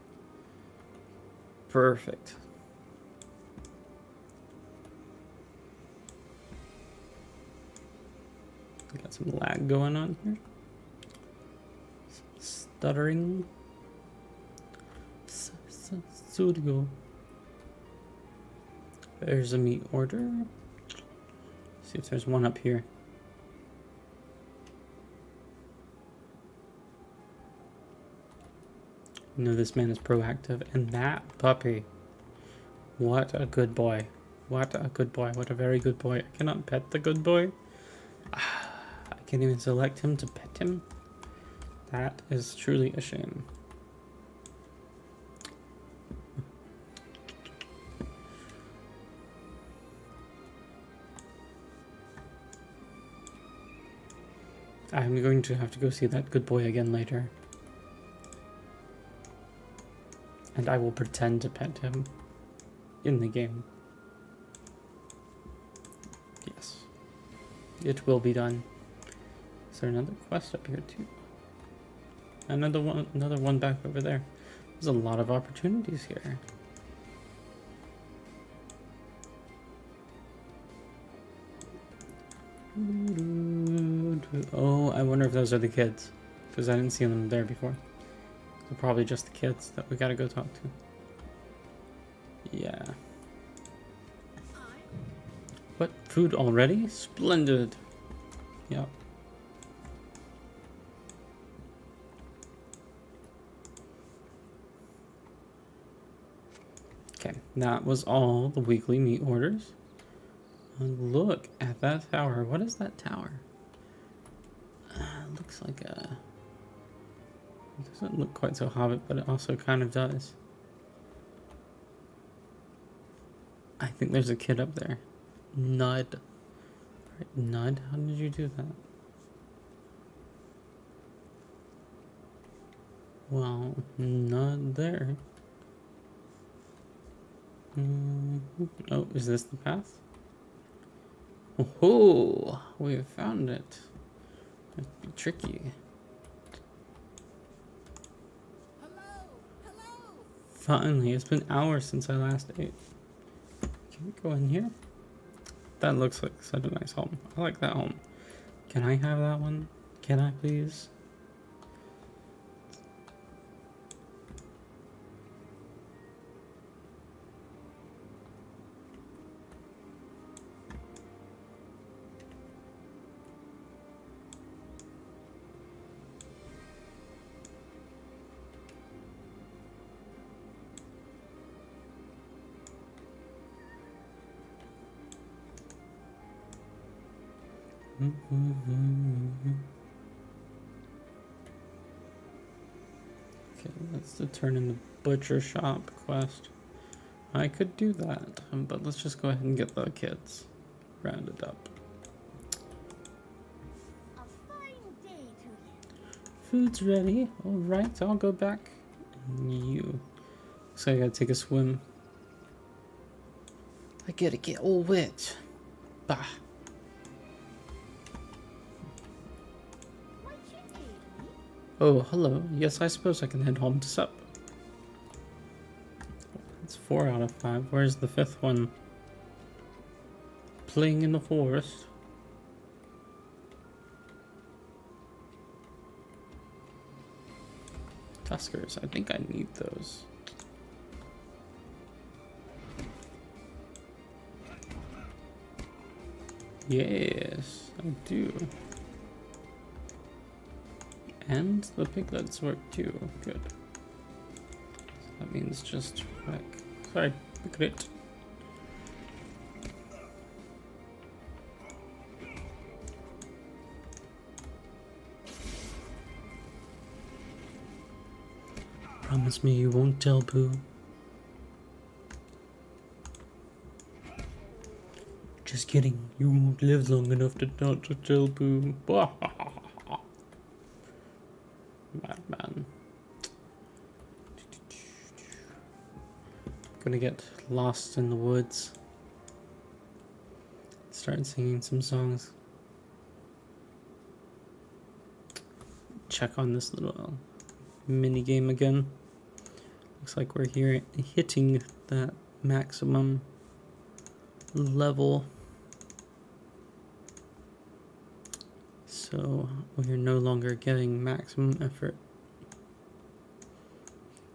Perfect. Got some lag going on here. Some stuttering. Studio. There's a meat order. See if there's one up here. You know this man is proactive. And that puppy. What a good boy. What a good boy. What a very good boy. I cannot pet the good boy. I can't even select him to pet him. That is truly a shame. I'm going to have to go see that good boy again later. And I will pretend to pet him in the game. Yes. It will be done. Is there another quest up here too? Another one back over there. There's a lot of opportunities here. Oh, I wonder if those are the kids. Because I didn't see them there before. They're probably just the kids that we gotta go talk to. Yeah. What? Food already? Splendid. Yep. Okay, that was all the weekly meat orders. And look at that tower. What is that tower? Looks like a... It doesn't look quite so Hobbit, but it also kind of does. I think there's a kid up there. Nud. Right, Nud? How did you do that? Well, Nud there. Oh, is this the path? Oh, we have found it. It'd be tricky. Finally, it's been hours since I last ate. Can we go in here? That looks like such a nice home. I like that home. Can I have that one? Can I please? Okay, that's the turn in the butcher shop quest. I could do that, but let's just go ahead and get the kids rounded up. A fine day to you. Food's ready. Alright, I'll go back. You. So I gotta take a swim. I gotta get all wet. Bah. What you need me? Oh, hello. Yes, I suppose I can head home to sup. That's 4 out of 5. Where's the 5th one? Playing in the forest. Tuskers. I think I need those. Yes, I do. And the piglets work too. Good. So that means just wreck. Sorry, piglet. Promise me you won't tell Pooh. Just kidding. You won't live long enough to not to tell Pooh. Madman. Gonna get lost in the woods. Start singing some songs. Check on this little mini game again. Looks like we're here hitting that maximum level. So we are no longer getting maximum effort.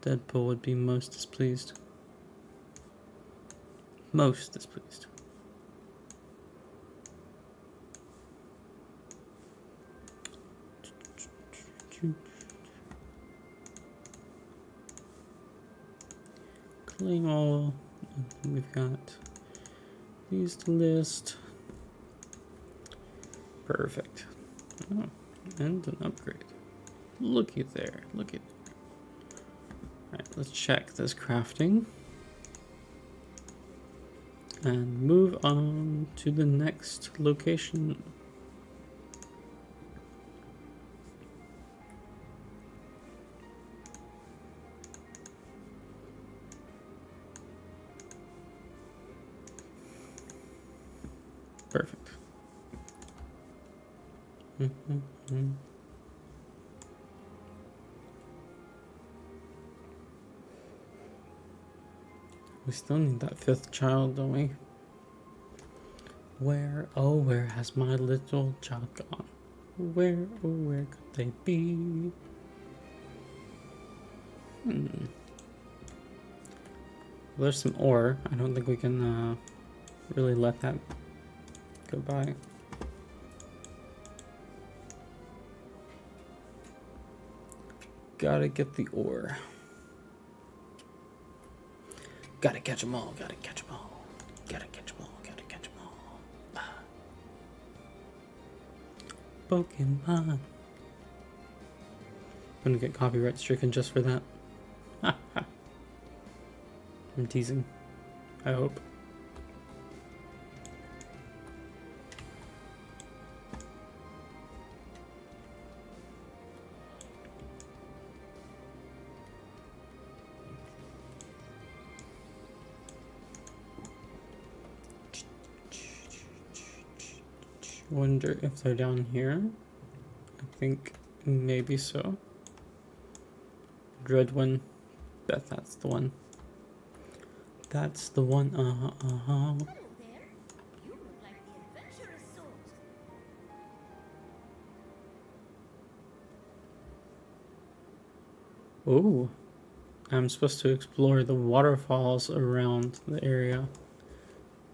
Deadpool would be most displeased. Most displeased. Claim all. We've got these to list. Perfect. Oh, and an upgrade. Looky there. Look at there. Alright, let's check this crafting. And move on to the next location. Perfect. We still need that fifth child, don't we? Where, oh, where has my little child gone? Where, oh, where could they be? There's some ore. I don't think we can really let that go by. Gotta get the ore. Gotta catch them all, gotta catch them all. Gotta catch them all, gotta catch them all. Pokemon. I'm gonna get copyright stricken just for that. I'm teasing. I hope. Wonder if they're down here. I think maybe so. Dread one. That's the one. That's the one. Hello there. You look like the adventurous sort. Ooh. I'm supposed to explore the waterfalls around the area.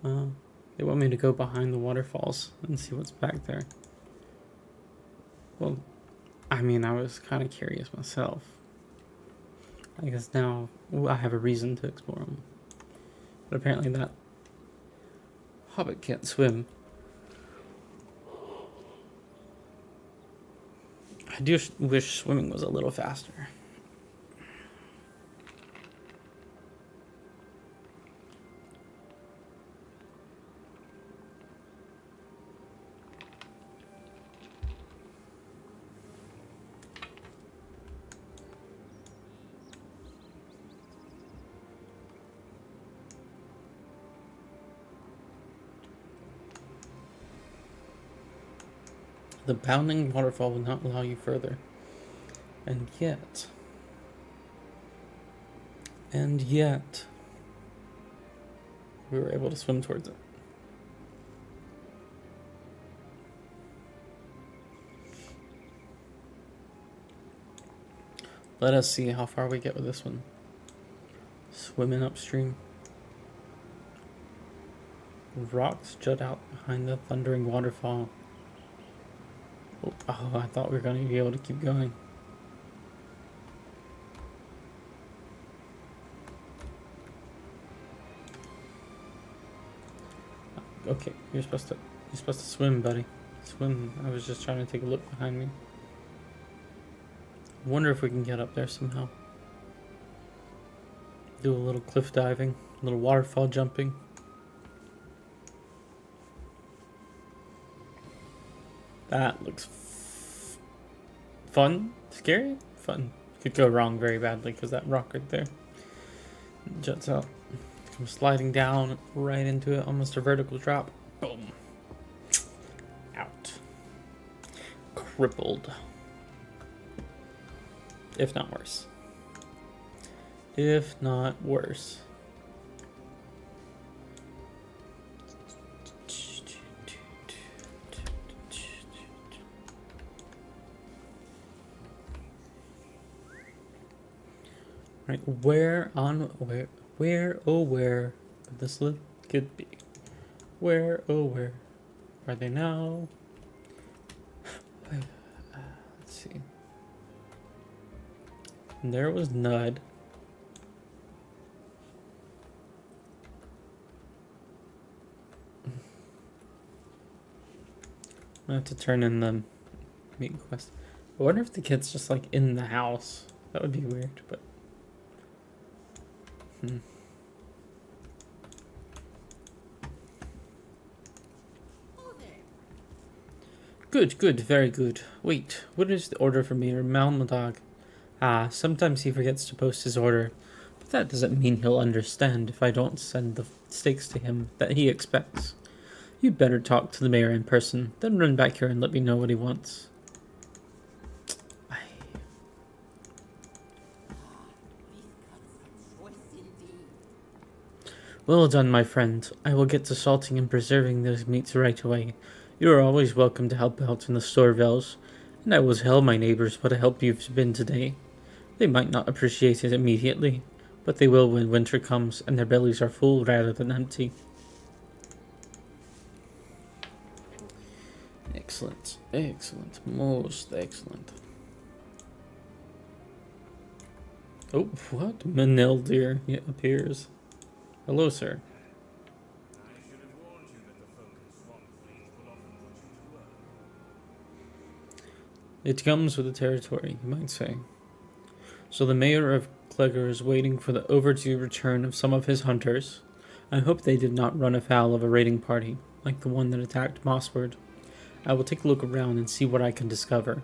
They want me to go behind the waterfalls and see what's back there. Well, I mean, I was kind of curious myself. I guess now I have a reason to explore them. But apparently that hobbit can't swim. I do wish swimming was a little faster. The bounding waterfall will not allow you further. And yet, we were able to swim towards it. Let us see how far we get with this one. Swimming upstream. Rocks jut out behind the thundering waterfall. Oh, I thought we were going to be able to keep going. Okay, you're supposed to swim, buddy. Swim. I was just trying to take a look behind me. Wonder if we can get up there somehow. Do a little cliff diving, a little waterfall jumping. That looks fun, scary, fun. Could go wrong very badly because that rock right there juts out. I'm sliding down right into it, almost a vertical drop. Boom. Out. Crippled. If not worse. If not worse. Right, where oh where could this little kid be? Where oh where are they now? Let's see. And there was Nud. I have to turn in the meet quest. I wonder if the kid's just like in the house. That would be weird, but. Good, very good. Wait, what is the order for Mayor Malmadog? Sometimes he forgets to post his order, but that doesn't mean he'll understand if I don't send the steaks to him that he expects. You'd better talk to the mayor in person, then run back here and let me know what he wants. Well done, my friend. I will get to salting and preserving those meats right away. You are always welcome to help out in the store, Vels, and I will tell my neighbors what a help you've been today. They might not appreciate it immediately, but they will when winter comes and their bellies are full rather than empty. Excellent, excellent, most excellent. Oh, what? Manil dear appears. Hello, sir. I should have warned you that the folk in Swamp Fleet will often put you to work. It comes with the territory, you might say. So the mayor of Clegger is waiting for the overdue return of some of his hunters. I hope they did not run afoul of a raiding party, like the one that attacked Mossward. I will take a look around and see what I can discover.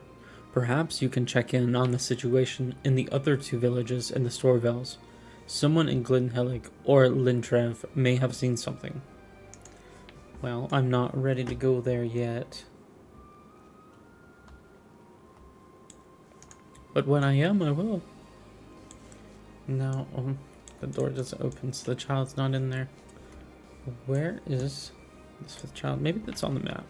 Perhaps you can check in on the situation in the other two villages in the Storvels. Someone in Glenhelig or Lintrev may have seen something. Well, I'm not ready to go there yet. But when I am, I will. No, the door doesn't open, so the child's not in there. Where is this fifth child? Maybe that's on the map.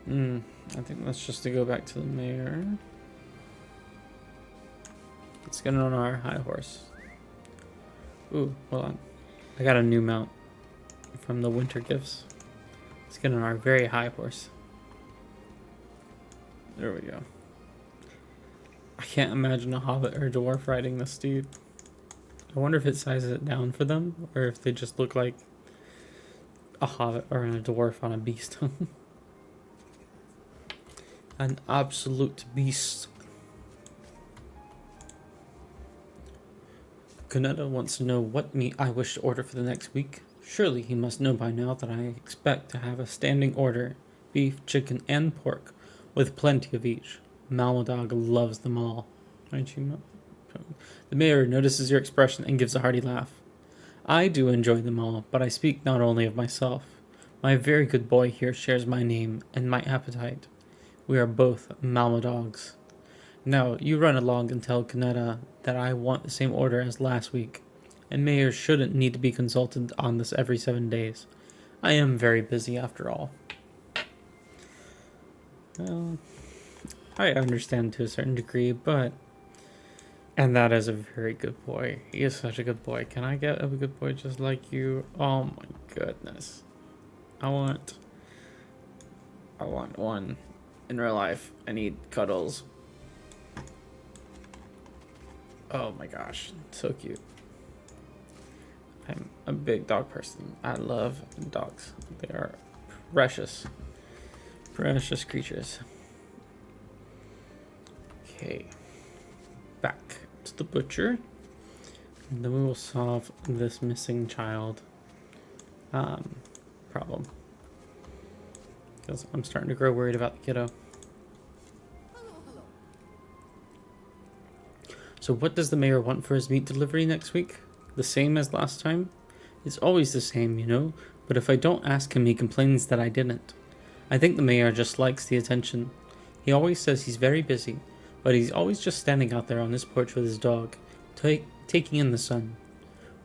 I think that's just to go back to the mayor. Let's get on our high horse. Ooh, hold on. I got a new mount from the winter gifts. Let's get on our very high horse. There we go. I can't imagine a hobbit or a dwarf riding this steed. I wonder if it sizes it down for them, or if they just look like a hobbit or a dwarf on a beast. An absolute beast. Gunetta wants to know what meat I wish to order for the next week. Surely he must know by now that I expect to have a standing order: beef, chicken, and pork, with plenty of each. Malmadog loves them all. Aren't you? The mayor notices your expression and gives a hearty laugh. I do enjoy them all, but I speak not only of myself. My very good boy here shares my name and my appetite. We are both Malmadogs. Now, you run along and tell Kaneda that I want the same order as last week, and mayors shouldn't need to be consulted on this every 7 days. I am very busy after all. Well, I understand to a certain degree, but... And that is a very good boy. He is such a good boy. Can I get a good boy just like you? Oh my goodness. I want one. In real life, I need cuddles. Oh my gosh, so cute. I'm a big dog person. I love dogs. They are precious, precious creatures. Okay, back to the butcher. And then we will solve this missing child problem. Because I'm starting to grow worried about the kiddo. So what does the mayor want for his meat delivery next week? The same as last time? It's always the same, you know, but if I don't ask him, he complains that I didn't. I think the mayor just likes the attention. He always says he's very busy, but he's always just standing out there on his porch with his dog, taking in the sun.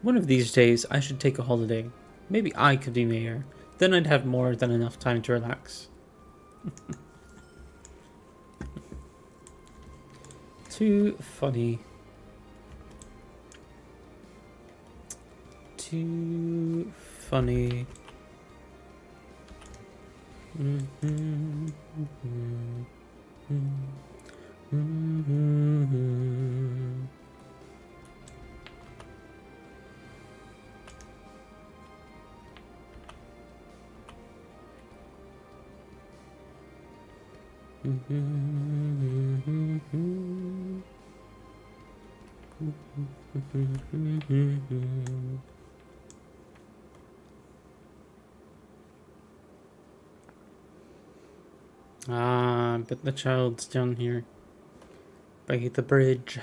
One of these days, I should take a holiday. Maybe I could be mayor. Then I'd have more than enough time to relax. Too funny. Too funny. But the child's down here by the bridge.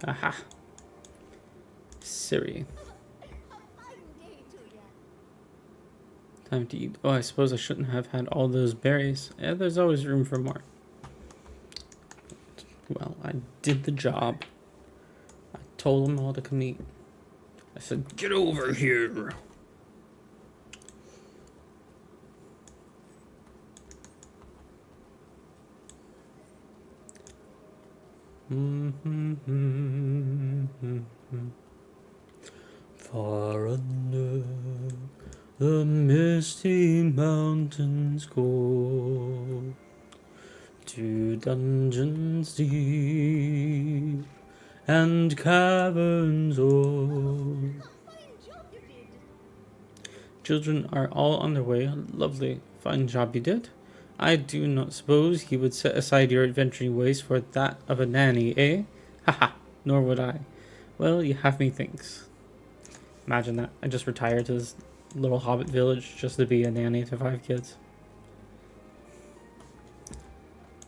Aha. Siri. A fine day to ya. Time to eat. Oh, I suppose I shouldn't have had all those berries. Yeah, there's always room for more. Well, I did the job. I told them all to come eat. I said, get over here. Far under the misty mountains go, to dungeons deep and caverns old. Fine job you did. Children are all on their way. Lovely, fine job you did. I do not suppose you would set aside your adventuring ways for that of a nanny, eh? Haha, nor would I. Well, you have me thinks. Imagine that. I just retired to this little hobbit village just to be a nanny to 5 kids.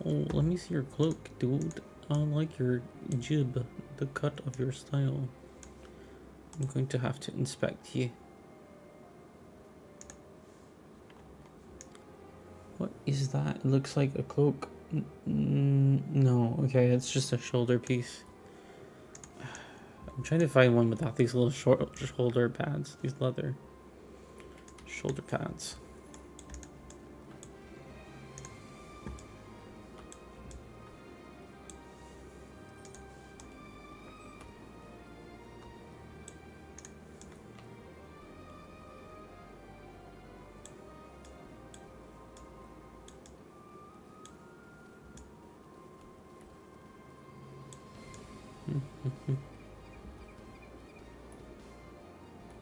Oh, let me see your cloak, dude. I like your jib, the cut of your style. I'm going to have to inspect you. What is that? It looks like a cloak. No, okay, it's just a shoulder piece. I'm trying to find one without these little short shoulder pads, these leather shoulder pads.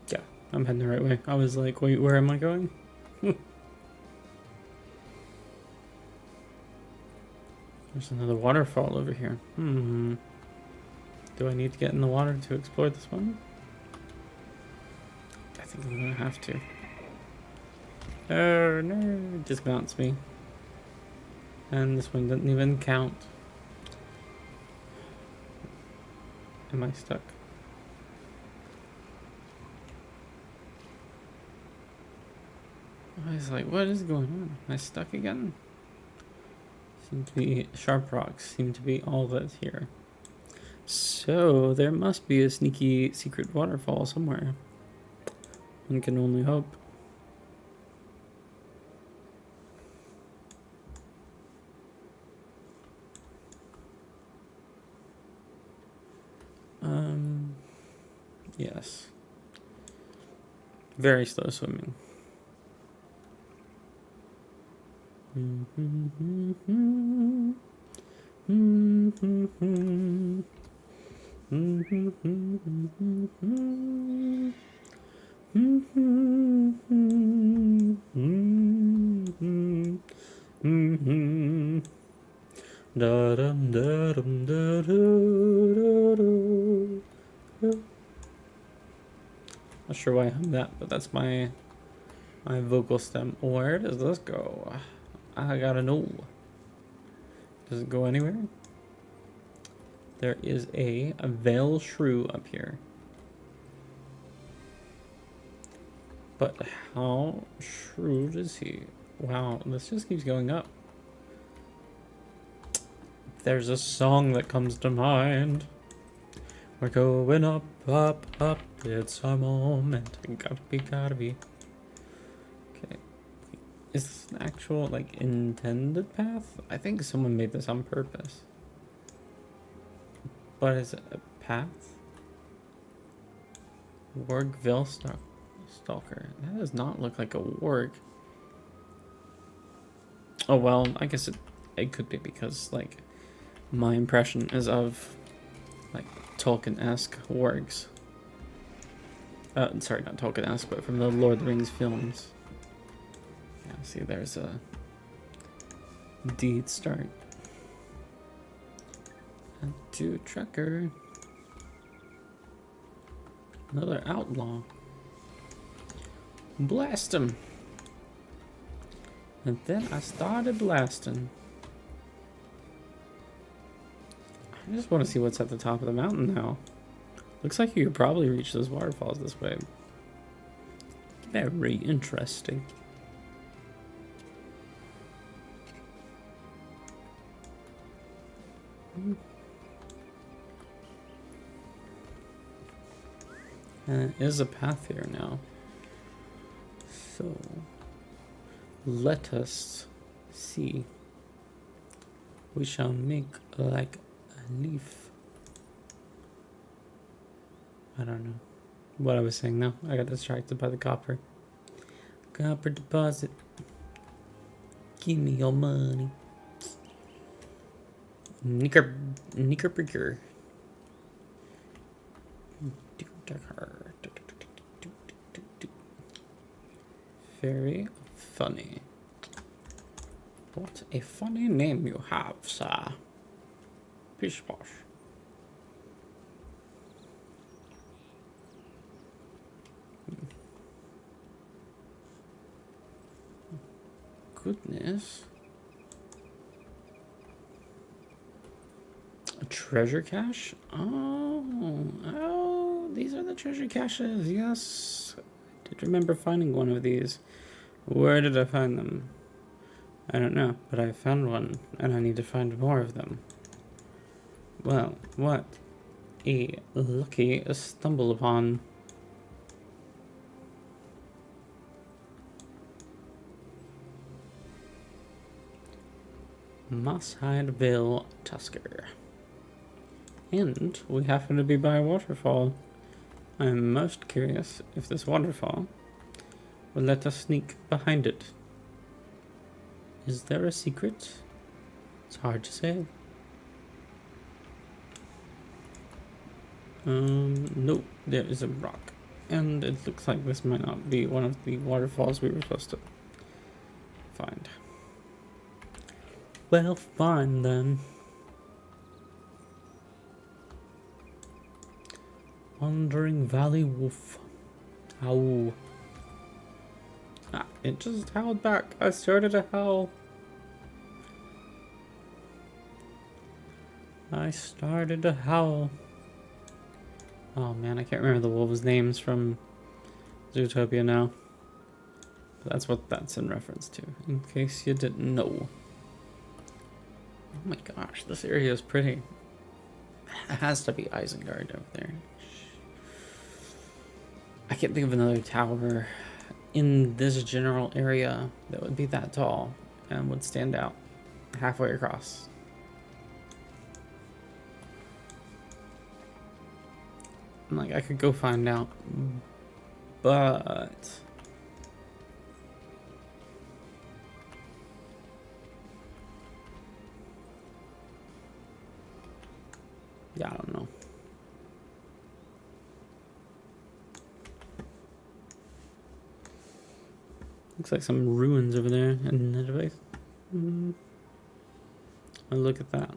Yeah, I'm heading the right way. I was like, wait, where am I going? There's another waterfall over here. Do I need to get in the water to explore this one? I think I'm gonna have to. Oh no, it dismounts me. And this one doesn't even count. Am I stuck? I was like, what is going on? Am I stuck again? Seem to be sharp rocks, seem to be all that's here. So there must be a sneaky secret waterfall somewhere. One can only hope. Yes. Very slow swimming. Not sure why I hung that, but that's my vocal stem. Where does this go? I gotta know. Does it go anywhere? There is a veil shrew up here. But how shrewd is he? Wow, this just keeps going up. There's a song that comes to mind. We're going up, up, up. It's our moment. Gotta be. Okay. Is this an actual, like, intended path? I think someone made this on purpose. But is it a path? Warg Stalker. That does not look like a warg. Oh well, I guess it could be because, like, my impression is of, like, Tolkien-esque wargs. Sorry, not Tolkien-esque, but from the Lord of the Rings films. Yeah, see, there's a deed start. And to trucker. Another outlaw. Blast him. And then I started blasting. I just want to see what's at the top of the mountain now. Looks like you could probably reach those waterfalls this way. Very interesting. And there is a path here now. So let us see. We shall make like a leaf. I don't know what I was saying now. I got distracted by the copper. Copper deposit. Give me your money. Knickerbocker. Very funny. What a funny name you have, sir. Pish posh. Goodness. A treasure cache? Oh, these are the treasure caches. Yes. I did remember finding one of these. Where did I find them? I don't know, but I found one, and I need to find more of them. Well, what a lucky stumble upon. Mosshideville Tusker. And we happen to be by a waterfall. I'm most curious if this waterfall will let us sneak behind it. Is there a secret? It's hard to say. Nope, there is a rock. And it looks like this might not be one of the waterfalls we were supposed to find. Well, fine then. Wandering Valley Wolf. Ow. Ah, it just howled back. I started to howl. I started to howl. Oh man, I can't remember the wolves' names from Zootopia now. But that's what that's in reference to, in case you didn't know. Oh my gosh, this area is pretty. It has to be Isengard over there. I can't think of another tower in this general area that would be that tall and would stand out halfway across. Like, I could go find out, but yeah, I don't know. Looks like some ruins over there in the device. Oh, look at that.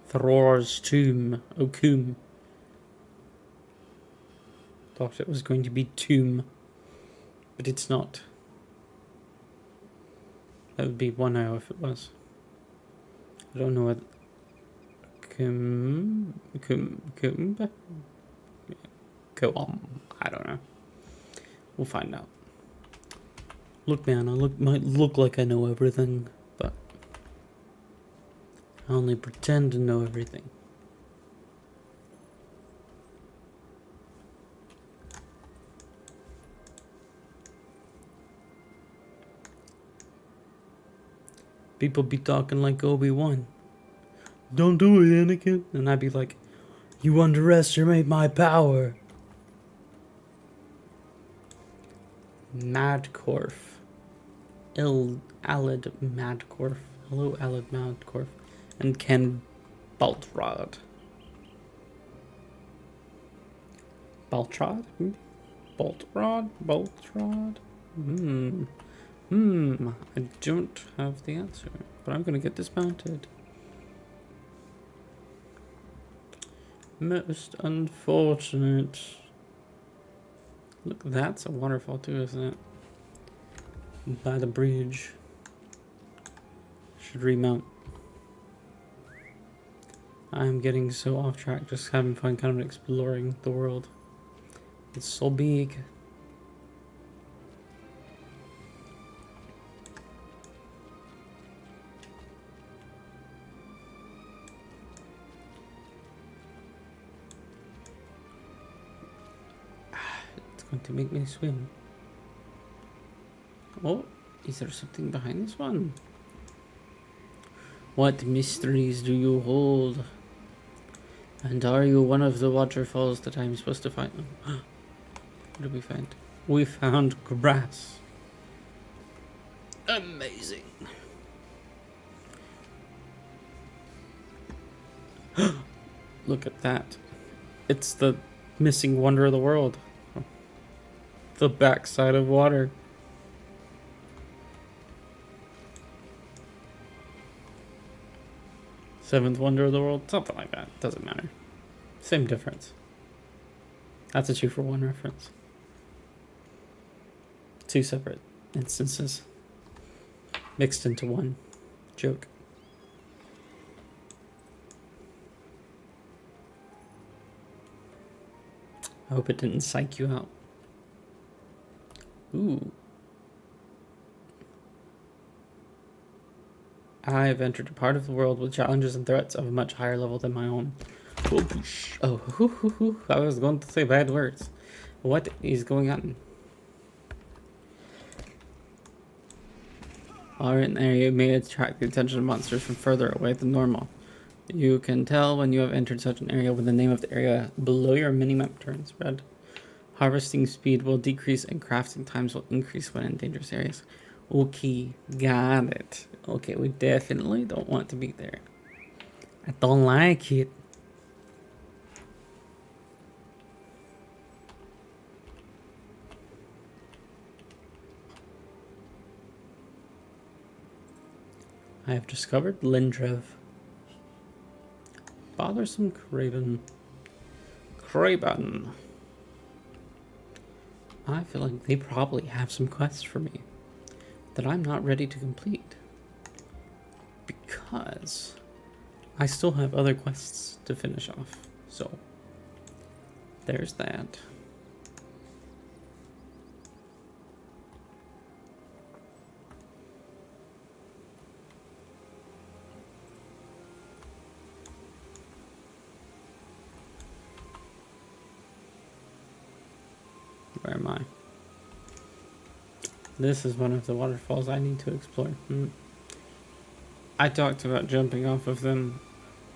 Thror's tomb. Oakum. Thought it was going to be tomb, but it's not. That would be one hour if it was. I don't know what. I don't know. We'll find out. Look, man, might look like I know everything, but I only pretend to know everything. People be talking like Obi-Wan. Don't do it, Anakin. And I'd be like, you underestimate my power. Madcorf. Alid Madcorf. Hello, Alid Madcorf. And Ken Baltrod. Baltrod? Baltrod? Baltrod? I don't have the answer, but I'm gonna get dismounted. Most unfortunate. Look, that's a waterfall too, isn't it? By the bridge. should remount. I'm getting so off track, just having fun kind of exploring the world. It's so big. It's going to make me swim. Oh, is there something behind this one? What mysteries do you hold? And are you one of the waterfalls that I'm supposed to find? What did we find? We found grass. Amazing. Look at that. It's the missing wonder of the world. The backside of water. Seventh wonder of the world. Something like that. Doesn't matter. Same difference. That's a 2-for-1 reference. 2 separate instances. Mixed into one joke. I hope it didn't psych you out. Ooh. I have entered a part of the world with challenges and threats of a much higher level than my own. Oh, I was going to say bad words. What is going on? While in an area may attract the attention of monsters from further away than normal. You can tell when you have entered such an area when the name of the area below your minimap turns red. Harvesting speed will decrease and crafting times will increase when in dangerous areas. Okay, got it. Okay, we definitely don't want to be there. I don't like it. I have discovered Lindrev. Bothersome Craven. Craven. I feel like they probably have some quests for me that I'm not ready to complete. Because I still have other quests to finish off. So, there's that. Where am I? This is one of the waterfalls I need to explore. I talked about jumping off of them.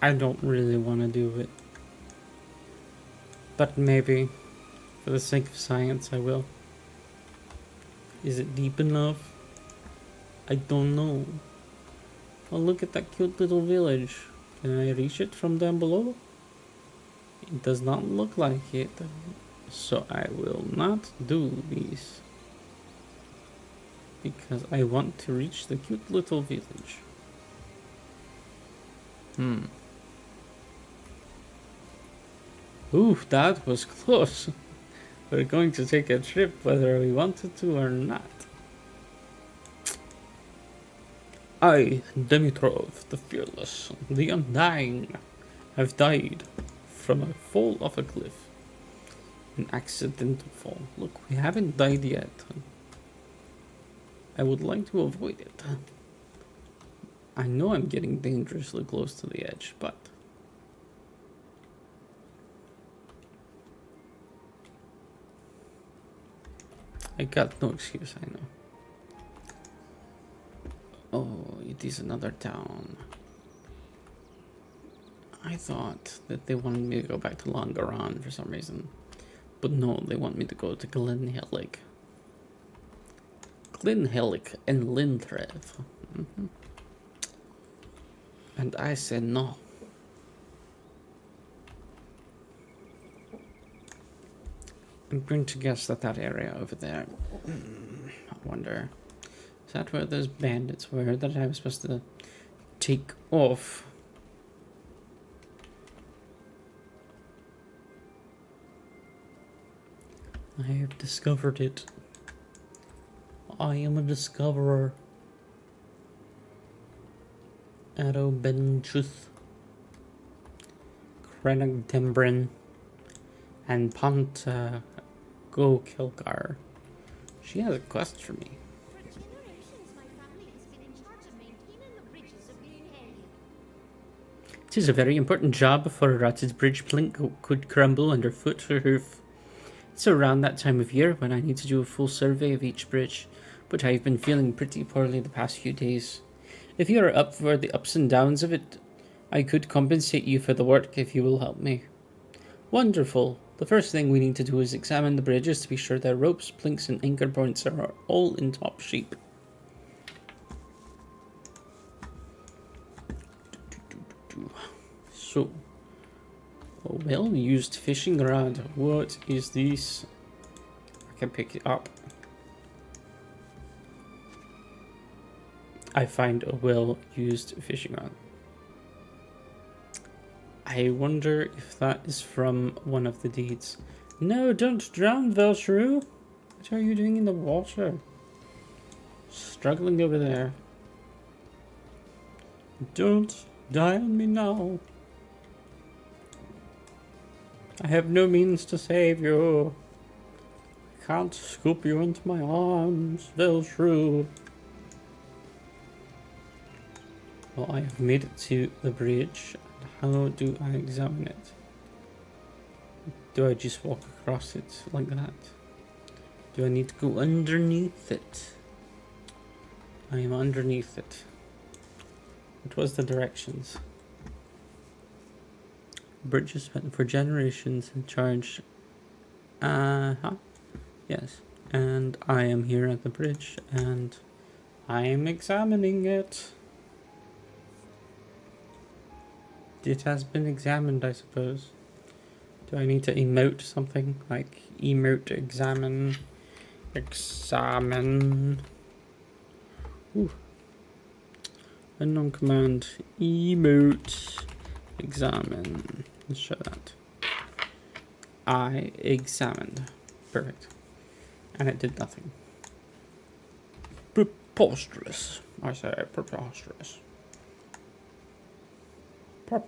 I don't really want to do it. But maybe, for the sake of science, I will. Is it deep enough? I don't know. Oh, look at that cute little village. Can I reach it from down below? It does not look like it. So I will not do this. Because I want to reach the cute little village. Ooh, that was close. We're going to take a trip whether we wanted to or not. I, Dimitrov, the Fearless, the Undying, have died from a fall off a cliff. An accidental fall. Look, we haven't died yet. I would like to avoid it. I know I'm getting dangerously close to the edge, but I got no excuse, I know. Oh, it is another town. I thought that they wanted me to go back to Longaron for some reason. But no, they want me to go to Glenhelic. Glenhelic and Lindrev. And I said no. I'm going to guess that area over there. I wonder. Is that where those bandits were that I was supposed to take off? I have discovered it. I am a discoverer. Arobenchuth, Crennig Tembrin, and Ponta Go Kilgar. She has a quest for me. For generations, my family has been in charge of maintaining the bridges of Green Area. It is a very important job before a rotted bridge plank could crumble underfoot or hoof. It's around that time of year when I need to do a full survey of each bridge, but I've been feeling pretty poorly the past few days. If you are up for the ups and downs of it, I could compensate you for the work if you will help me. Wonderful. The first thing we need to do is examine the bridges to be sure their ropes, planks, and anchor points are all in top shape. So, a well-used fishing rod. What is this? I can pick it up. I find a well-used fishing rod. I wonder if that is from one of the deeds. No, don't drown, Velshrew. What are you doing in the water? Struggling over there. Don't die on me now. I have no means to save you. I can't scoop you into my arms, Velshrew. Well, I have made it to the bridge. How do I examine it? Do I just walk across it like that? Do I need to go underneath it? I am underneath it. What was the directions? Bridges spent for generations in charge. Yes. And I am here at the bridge and I am examining it. It has been examined, I suppose. Do I need to emote something? Like emote examine. Examine. Ooh. Unknown command. Emote. Examine. Let's show that. I examined. Perfect. And it did nothing. Preposterous. I say preposterous. All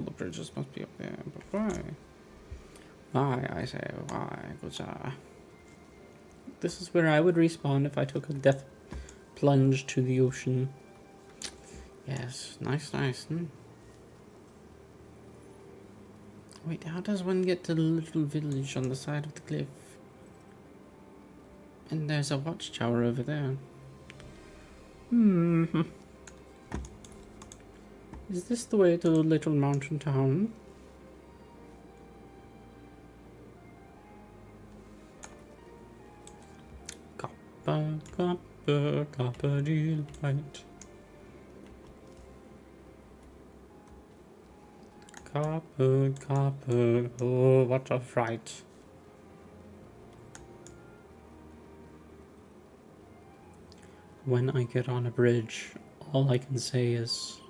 the bridges must be up there. But why? Why, I say, why? This is where I would respawn if I took a death plunge to the ocean. Yes, nice. Wait, how does one get to the little village on the side of the cliff? And there's a watchtower over there. Is this the way to the little mountain town? Copper delight. Copper, oh, what a fright. When I get on a bridge, all I can say is,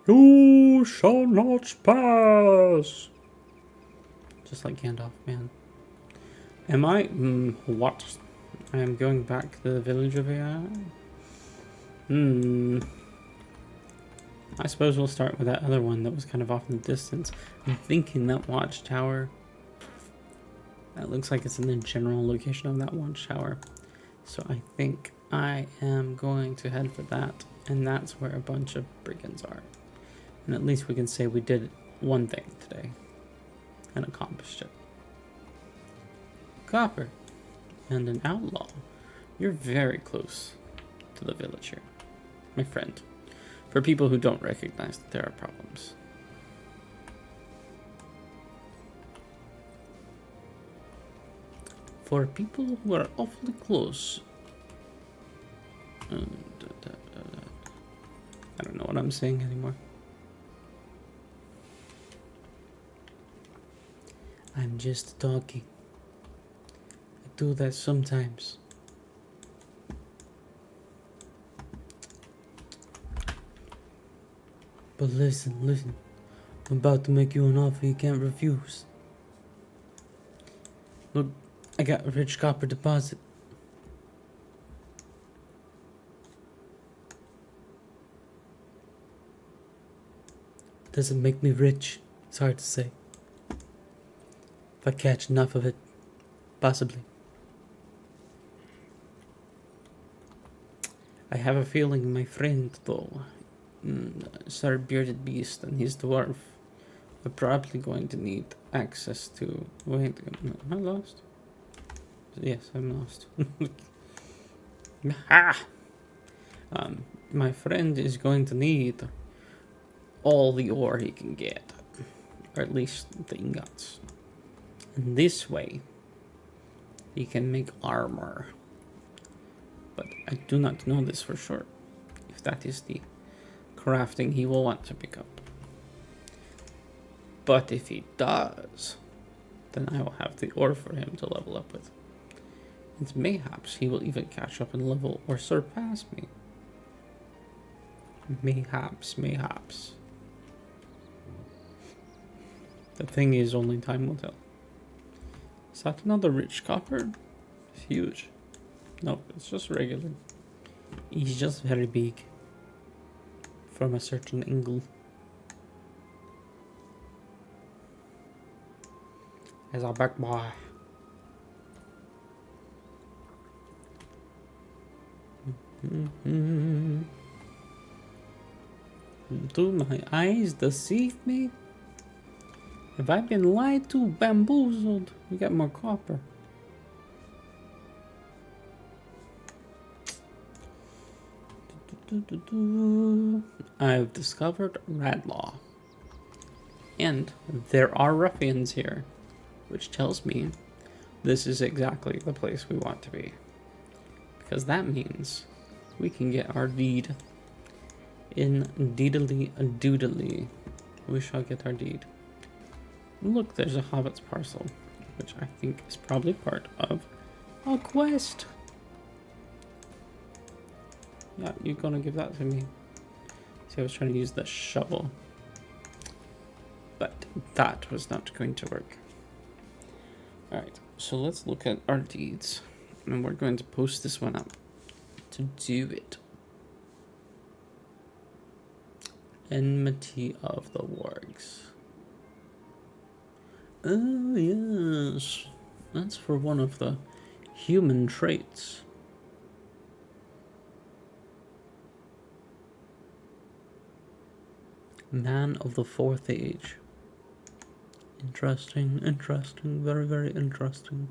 "You shall not pass!" Just like Gandalf, man. Am I? What? I am going back to the village over here? I suppose we'll start with that other one that was kind of off in the distance. I'm thinking that watchtower. That looks like it's in the general location of that watchtower. So I think I am going to head for that. And that's where a bunch of brigands are. And at least we can say we did one thing today. And accomplished it. Copper. And an outlaw. You're very close to the village here. My friend. For people who don't recognize that there are problems. For people who are awfully close. I don't know what I'm saying anymore. I'm just talking. I do that sometimes. But listen. I'm about to make you an offer you can't refuse. Look, I got a rich copper deposit. Does it make me rich? It's hard to say. If I catch enough of it, possibly. I have a feeling my friend, though, Sir Bearded Beast and his dwarf, are probably going to need access to... Wait, am I lost? Yes, I'm lost. Ah! My friend is going to need all the ore he can get, or at least the ingots. And this way, he can make armor. But I do not know this for sure, if that is the crafting he will want to pick up. But if he does, then I will have the ore for him to level up with. And mayhaps he will even catch up in level or surpass me. Mayhaps. The thing is, only time will tell. Is that another rich copper? It's huge. No, it's just regular. He's just very big. From a certain angle. As a big boy. Do my eyes deceive me? Have I been lied to, bamboozled? We got more copper. I've discovered Radlaw. And there are ruffians here, which tells me this is exactly the place we want to be. Because that means we can get our deed. Indeedly, doodly, we shall get our deed. Look, there's a hobbit's parcel, which I think is probably part of a quest. Yeah, you're gonna give that to me. See, I was trying to use the shovel, but that was not going to work. Alright, so let's look at our deeds, and we're going to post this one up to do it. Enmity of the wargs. Oh, yes. That's for one of the human traits. Man of the Fourth Age. Interesting, very, very interesting.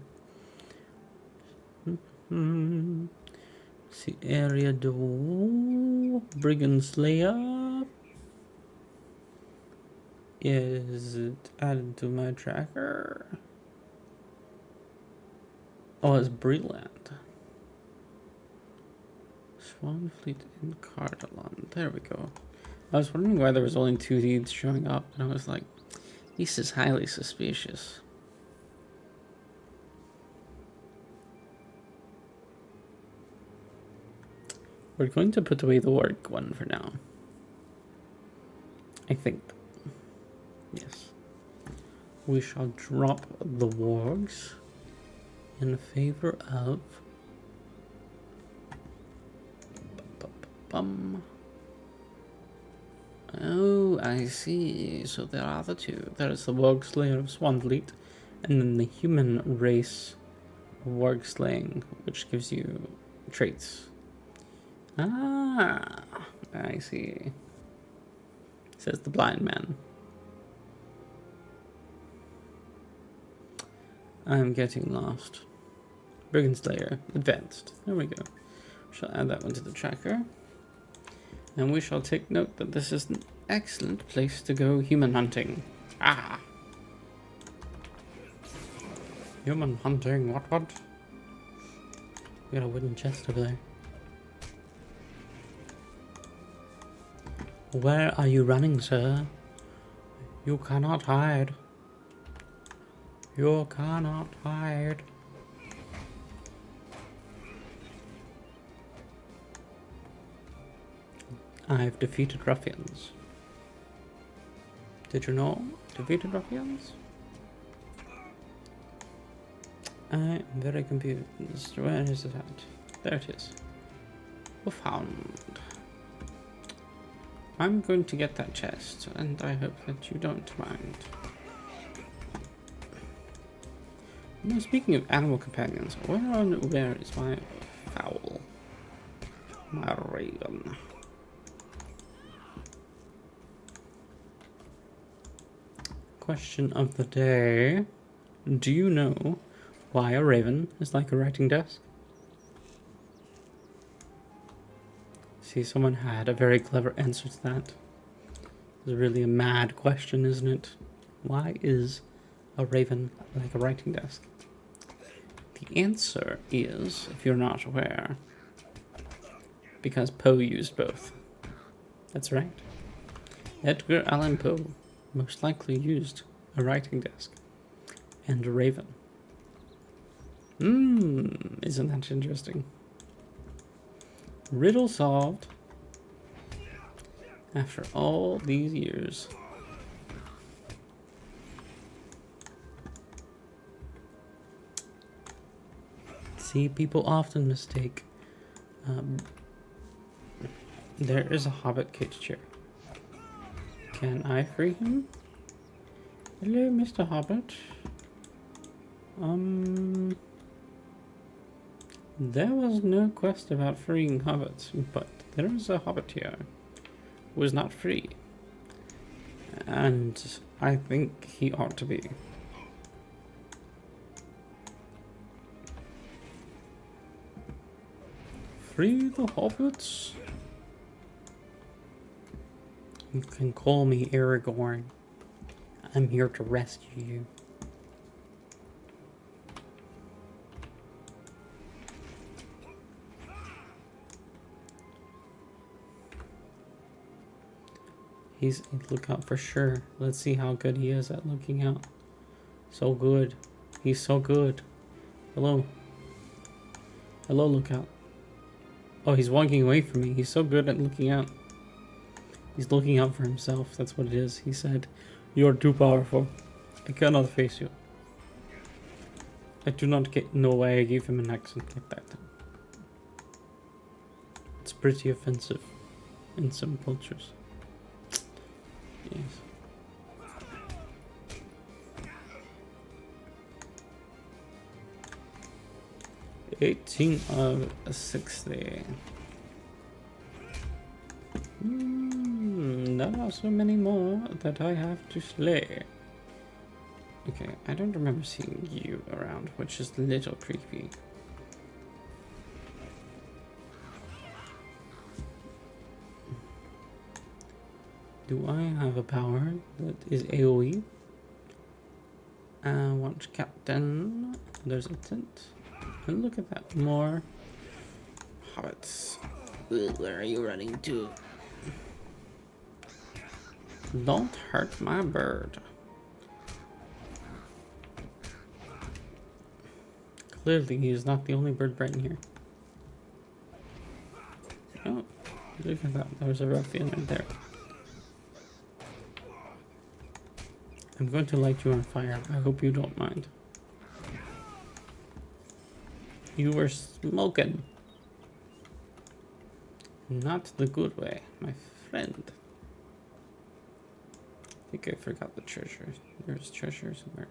See, area do Brigand Slayer. Is it added to my tracker? Oh, it's Breland. Swanfleet in Cardalon. There we go. I was wondering why there was only 2 deeds showing up, and I was like, this is highly suspicious. We're going to put away the warg one for now. I think. Yes. We shall drop the wargs in favor of... Oh, I see. So there are the 2. There's the warg slayer of Swanfleet, and then the human race warg slaying, which gives you traits. Ah, I see. Says the blind man. I'm getting lost. Brigand Slayer, advanced. There we go. We shall add that one to the tracker. And we shall take note that this is an excellent place to go human hunting. Ah! Human hunting, what? We got a wooden chest over there. Where are you running, sir? You cannot hide. You cannot hide. I've defeated ruffians. Did you know? Defeated ruffians? I am very confused. Where is it at? There it is. Found. I'm going to get that chest, and I hope that you don't mind. Now, speaking of animal companions, where is my fowl? My raven. Question of the day. Do you know why a raven is like a writing desk? See, someone had a very clever answer to that. It's really a mad question, isn't it? Why is a raven like a writing desk? The answer is, if you're not aware, because Poe used both. That's right. Edgar Allan Poe most likely used a writing desk and a raven. Isn't that interesting? Riddle solved after all these years. See, people often mistake. There is a hobbit cage chair. Can I free him? Hello, Mr. Hobbit. There was no quest about freeing hobbits, but there is a hobbit here who is not free. And I think he ought to be. Free the hobbits? You can call me Aragorn. I'm here to rescue you. He's a lookout for sure. Let's see how good he is at looking out. So good. He's so good. Hello. Hello, lookout. Oh, he's walking away from me. He's so good at looking out. He's looking out for himself. That's what it is. He said, "You are too powerful. I cannot face you." I do not know why I gave him an accent like that. It's pretty offensive in some cultures. Yes. $18 of 60. There are so many more that I have to slay. Okay, I don't remember seeing you around, which is a little creepy. Do I have a power that is AoE? Watch Captain. There's a tent. And look at that, more hobbits. Where are you running to? Don't hurt my bird. Clearly, he is not the only bird right here. Oh, look at that. There was a ruffian right there. I'm going to light you on fire. I hope you don't mind. You were smoking. Not the good way, my friend. I think I forgot the treasure. There's treasure somewhere.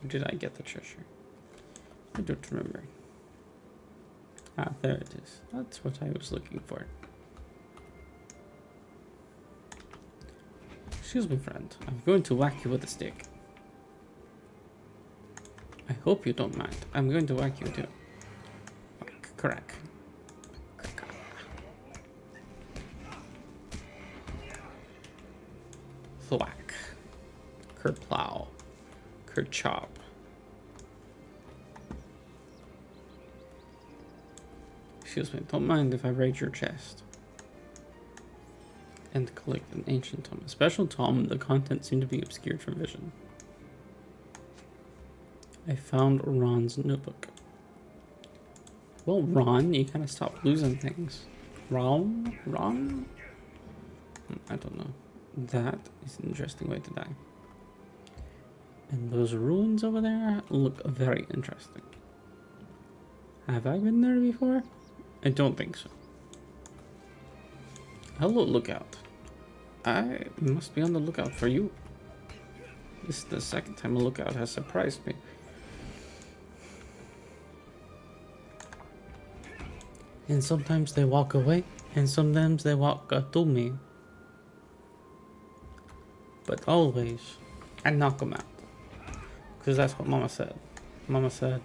Or did I get the treasure? I don't remember. Ah, there it is. That's what I was looking for. Excuse me, friend. I'm going to whack you with a stick. I hope you don't mind. I'm going to whack you too. Whack, crack. Thwack. Kerplow. Kerchop. Excuse me, don't mind if I raid your chest. And collect an ancient tome. A special tome, the content seemed to be obscured from vision. I found Ron's notebook. Well, Ron, you kind of stopped losing things. Ron? I don't know. That is an interesting way to die. And those ruins over there look very interesting. Have I been there before? I don't think so. Hello, lookout. I must be on the lookout for you. This is the second time a lookout has surprised me. And sometimes they walk away, and sometimes they walk to me. But always, I knock them out. Because that's what Mama said. Mama said,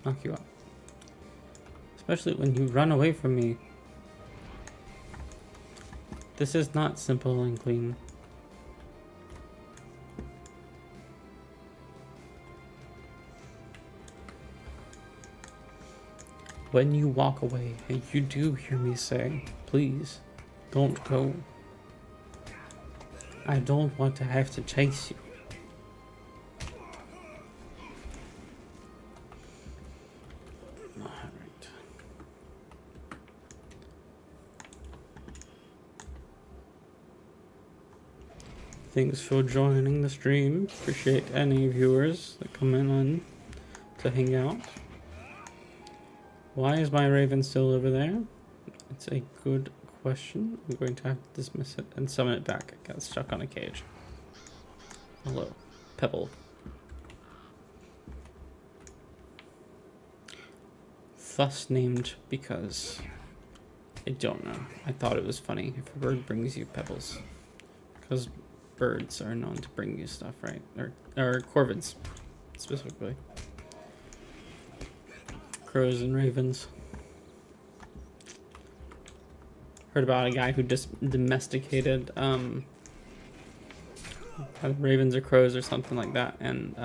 knock you out. Especially when you run away from me. This is not simple and clean. When you walk away, and you do hear me say, please, don't go. I don't want to have to chase you. Alright. Thanks for joining the stream. Appreciate any viewers that come in on to hang out. Why is my raven still over there? It's a good question. I'm going to have to dismiss it and summon it back. It got stuck on a cage. Hello, Pebble. Thus named because I don't know. I thought it was funny if a bird brings you pebbles. Because birds are known to bring you stuff, right? Or corvids, specifically. Crows and ravens. Heard about a guy who just domesticated ravens or crows or something like that, and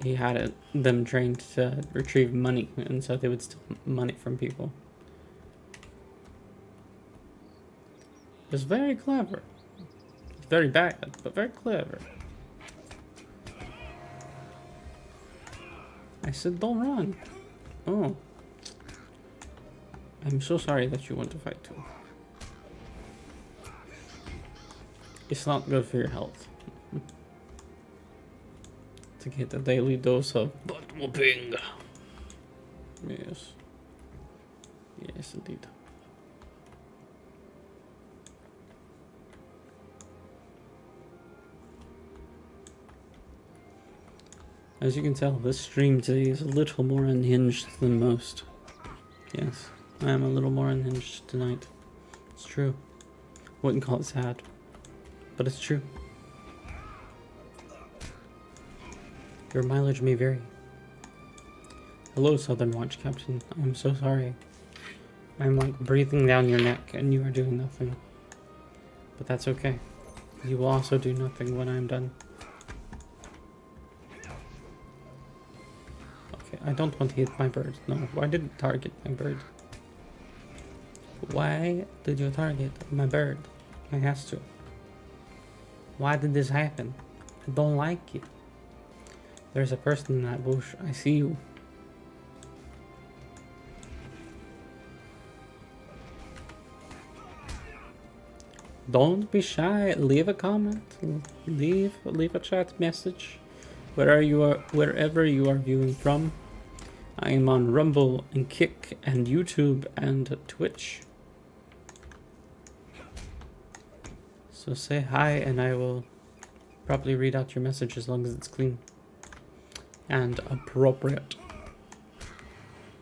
he had them trained to retrieve money, and so they would steal money from people. It was very clever. It's very bad, but very clever. I said, don't run. Oh. I'm so sorry that you want to fight too. It's not good for your health. To get a daily dose of butt whooping. Yes. Yes, indeed. As you can tell, this stream today is a little more unhinged than most. Yes, I am a little more unhinged tonight. It's true. Wouldn't call it sad, but it's true. Your mileage may vary. Hello, Southern Watch Captain. I'm so sorry. I'm like breathing down your neck and you are doing nothing. But that's okay. You will also do nothing when I'm done. Okay, I don't want to hit my bird. No, why did you target my bird? Why did you target my bird? I has to. Why did this happen? I don't like it. There's a person in that bush. I see you. Don't be shy. Leave a comment. Leave a chat message. Wherever you are viewing from. I am on Rumble and Kick and YouTube and Twitch. So say hi and I will probably read out your message as long as it's clean and appropriate.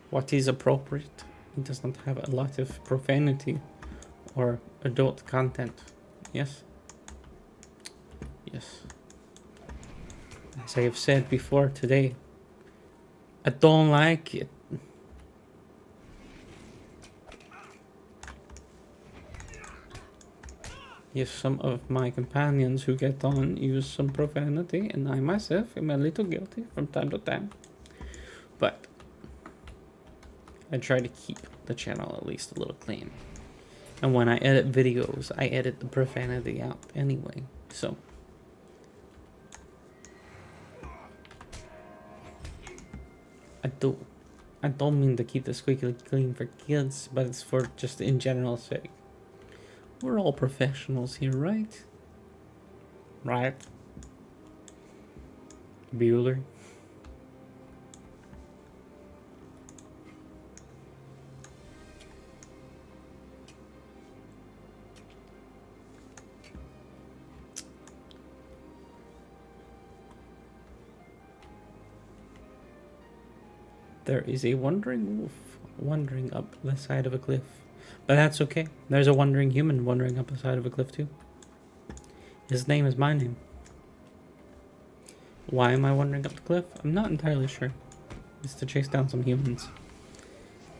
What is appropriate? It does not have a lot of profanity or adult content. Yes? Yes. As I have said before today, I don't like it. Yes, some of my companions who get on use some profanity, and I myself am a little guilty from time to time. But I try to keep the channel at least a little clean. And when I edit videos, I edit the profanity out anyway. So I don't mean to keep the squeaky clean for kids, but it's for just in general sake. We're all professionals here, right? Right? Bueller. There is a wandering wolf wandering up the side of a cliff. But that's okay. There's a wandering human wandering up the side of a cliff too. His name is my name. Why am I wandering up the cliff? I'm not entirely sure. It's to chase down some humans.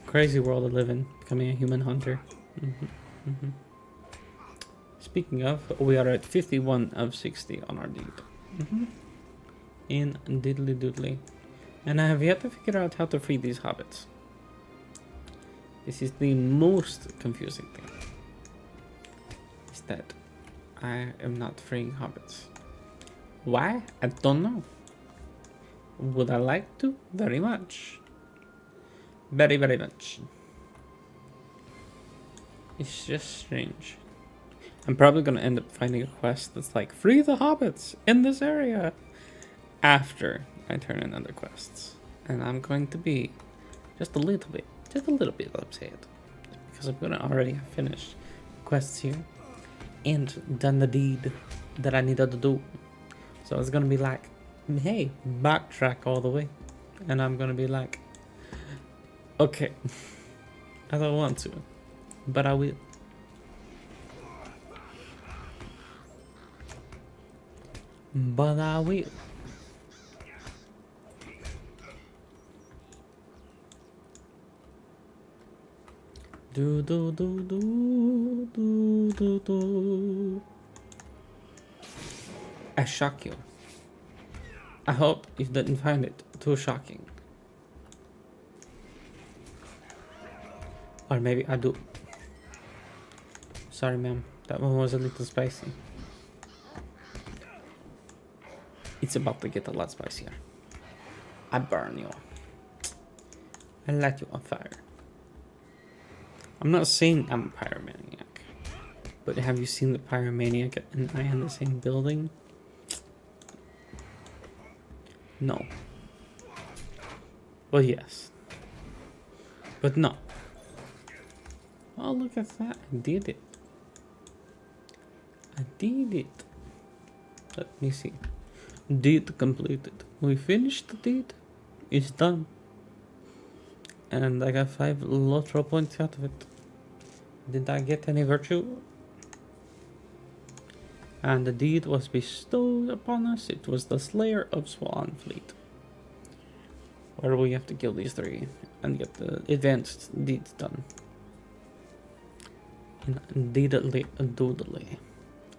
Crazy world to live in, becoming a human hunter. Speaking of, we are at 51 of 60 on our deed. In diddly doodly. And I have yet to figure out how to free these hobbits. This is the most confusing thing. Is that I am not freeing hobbits. Why? I don't know. Would I like to? Very much. Very, very much. It's just strange. I'm probably gonna end up finding a quest that's like, free the hobbits in this area, after I turn in other quests. And I'm going to be just a little bit upset. Because I'm gonna already have finished quests here. And done the deed that I needed to do. So it's gonna be like, hey, backtrack all the way. And I'm gonna be like, okay, I don't want to, but I will. But I will. Do do do do do do do. I shock you. I hope you didn't find it too shocking. Or maybe I do. Sorry, ma'am. That one was a little spicy. It's about to get a lot spicier. I burn you. I light you on fire. I'm not saying I'm a pyromaniac. But have you seen the pyromaniac and I in the same building? No. Well, yes. But no. Oh, look at that. I did it. I did it. Let me see. Deed completed. We finished the deed. It's done. And I got 5 LOTR points out of it. Did I get any virtue? And the deed was bestowed upon us. It was the Slayer of Swan Fleet. Where we have to kill these 3 and get the advanced deeds done. Indeedly, doodly.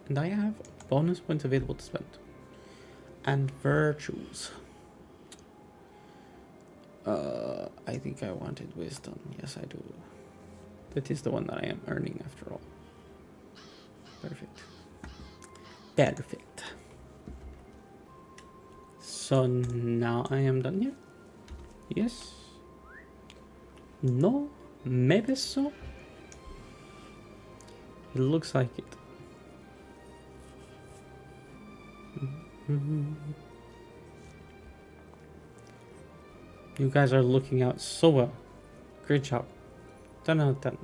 And I have bonus points available to spend. And virtues. I think I wanted wisdom. Yes, I do. That is the one that I am earning after all. Perfect. Perfect. So now I am done here? Yes? No? Maybe so? It looks like it. You guys are looking out so well. Great job. 10 out of 10.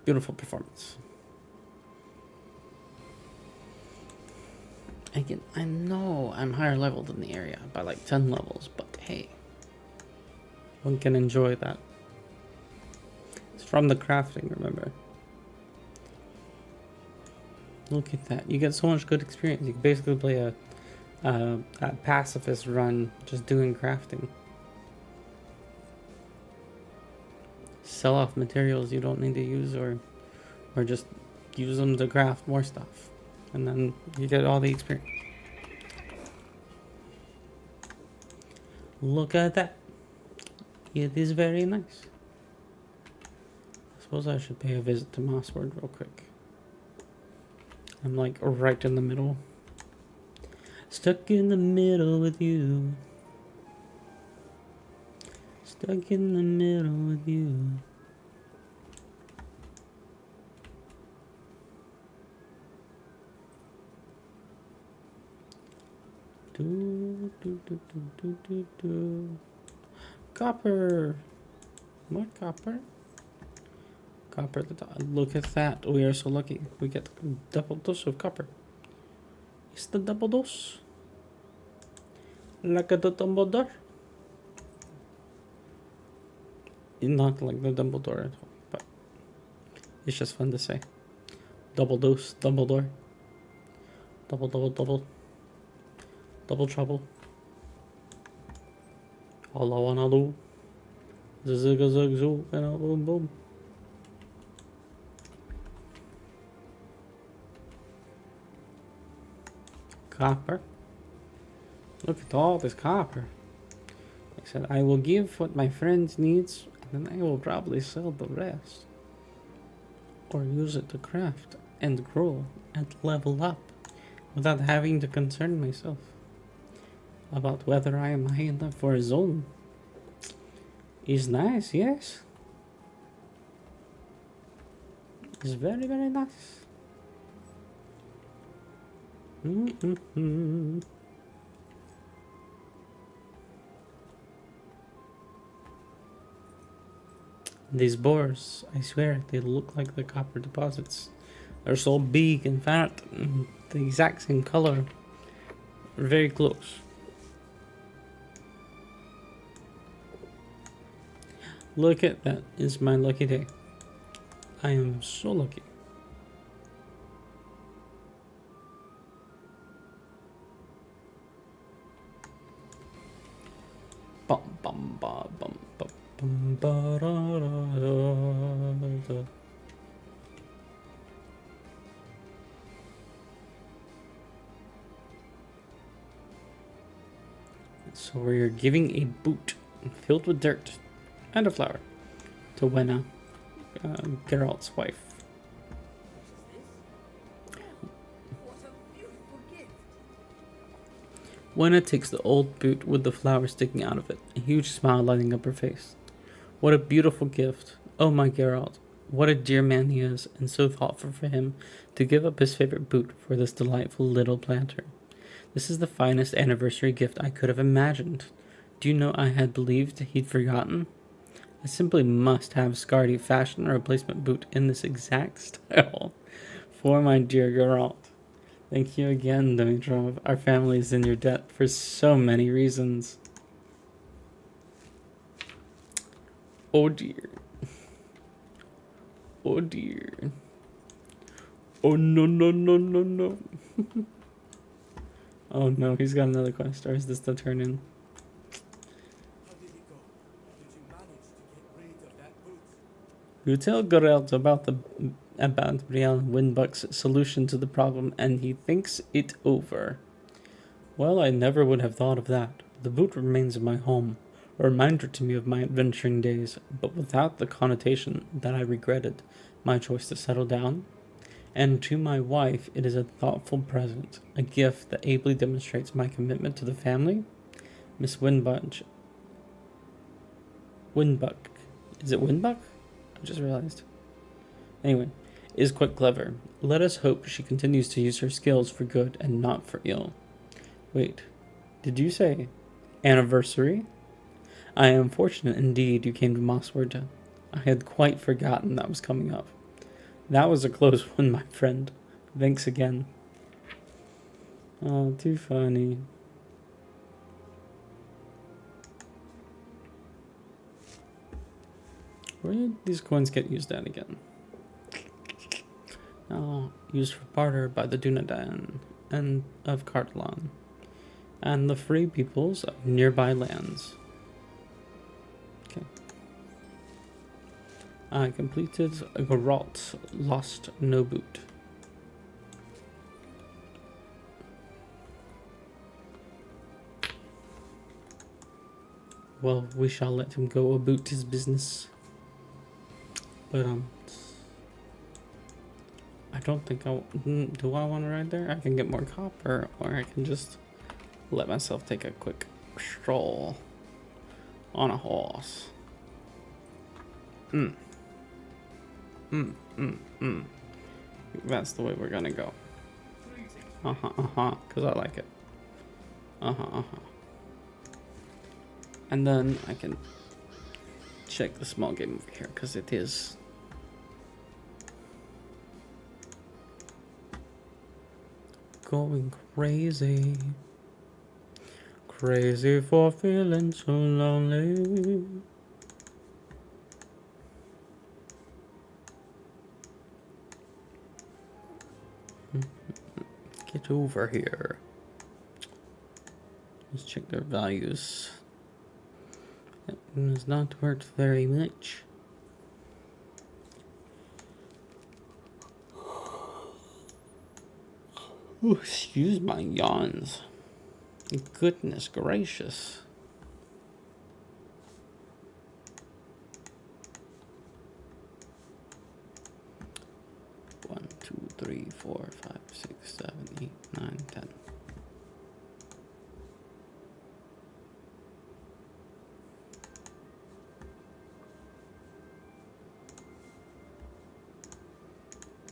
Beautiful performance. Again, I know I'm higher level than the area by like 10 levels, but hey, one can enjoy that. It's from the crafting, remember? Look at that. You get so much good experience. You can basically play a pacifist run just doing crafting. Sell off materials you don't need to use, or just use them to craft more stuff. And then you get all the experience. Look at that. It is very nice. I suppose I should pay a visit to Mossward real quick. I'm like right in the middle. Stuck in the middle with you. Stuck in the middle with you. Do, do, do, do, do, do, do. Copper. More copper. Copper. Look at that. We are so lucky. We get double dose of copper. It's the double dose. Like a Dumbledore. Not like the Dumbledore at all, but it's just fun to say. Double dose, Dumbledore. Double, double, double. Double trouble. All I wanna do. Zig zig zoo and a boom boom. Copper. Look at all this copper. I said I will give what my friend needs, and then I will probably sell the rest. Or use it to craft and grow and level up without having to concern myself about whether I am high enough for a zone. Is nice, yes. It's very, very nice. These boars, I swear, they look like the copper deposits. They're so big and fat, and the exact same color. Very close. Look at that. It's my lucky day. I am so lucky. Bum bum ba bum bum bum ba da da da. So we're giving a boot filled with dirt and a flower to Wenna, Geralt's wife. Wenna takes the old boot with the flower sticking out of it, a huge smile lighting up her face. What a beautiful gift. Oh my Geralt, what a dear man he is, and so thoughtful for him to give up his favorite boot for this delightful little planter. This is the finest anniversary gift I could have imagined. Do you know I had believed he'd forgotten? I simply must have Scardy fashion a replacement boot in this exact style for my dear Geralt. Thank you again, Dimitrov. Our family is in your debt for so many reasons. Oh dear. Oh dear. Oh no no no no no. Oh no, he's got another quest, or is this the turn in? How did it go? Did you manage to get rid of that boot? You tell Geralt about Brielle Winbuck's solution to the problem, and he thinks it over. Well, I never would have thought of that. The boot remains in my home, a reminder to me of my adventuring days, but without the connotation that I regretted my choice to settle down. And to my wife, it is a thoughtful present, a gift that ably demonstrates my commitment to the family. Miss Winbuck. Is it Winbuck? I just realized. Anyway, is quite clever. Let us hope she continues to use her skills for good and not for ill. Wait, did you say anniversary? I am fortunate indeed you came to Mossward. I had quite forgotten that was coming up. That was a close one, my friend. Thanks again. Oh, too funny. Where did these coins get used at again? Oh, used for barter by the Dunedain and of Cartlan, and the free peoples of nearby lands. Okay. I completed Geralt Lost No Boot. Well, we shall let him go about his business. But I don't think do I want to ride there? I can get more copper, or I can just let myself take a quick stroll on a horse. That's the way we're gonna go. Cause I like it. And then I can check the small game over here, cause it is going crazy. Crazy for feeling so lonely. Get over here. Let's check their values. It is not worth very much. Ooh, excuse my yawns. Goodness gracious. One, two, 3, 4, 5, 6, 7, 8, 9, 10.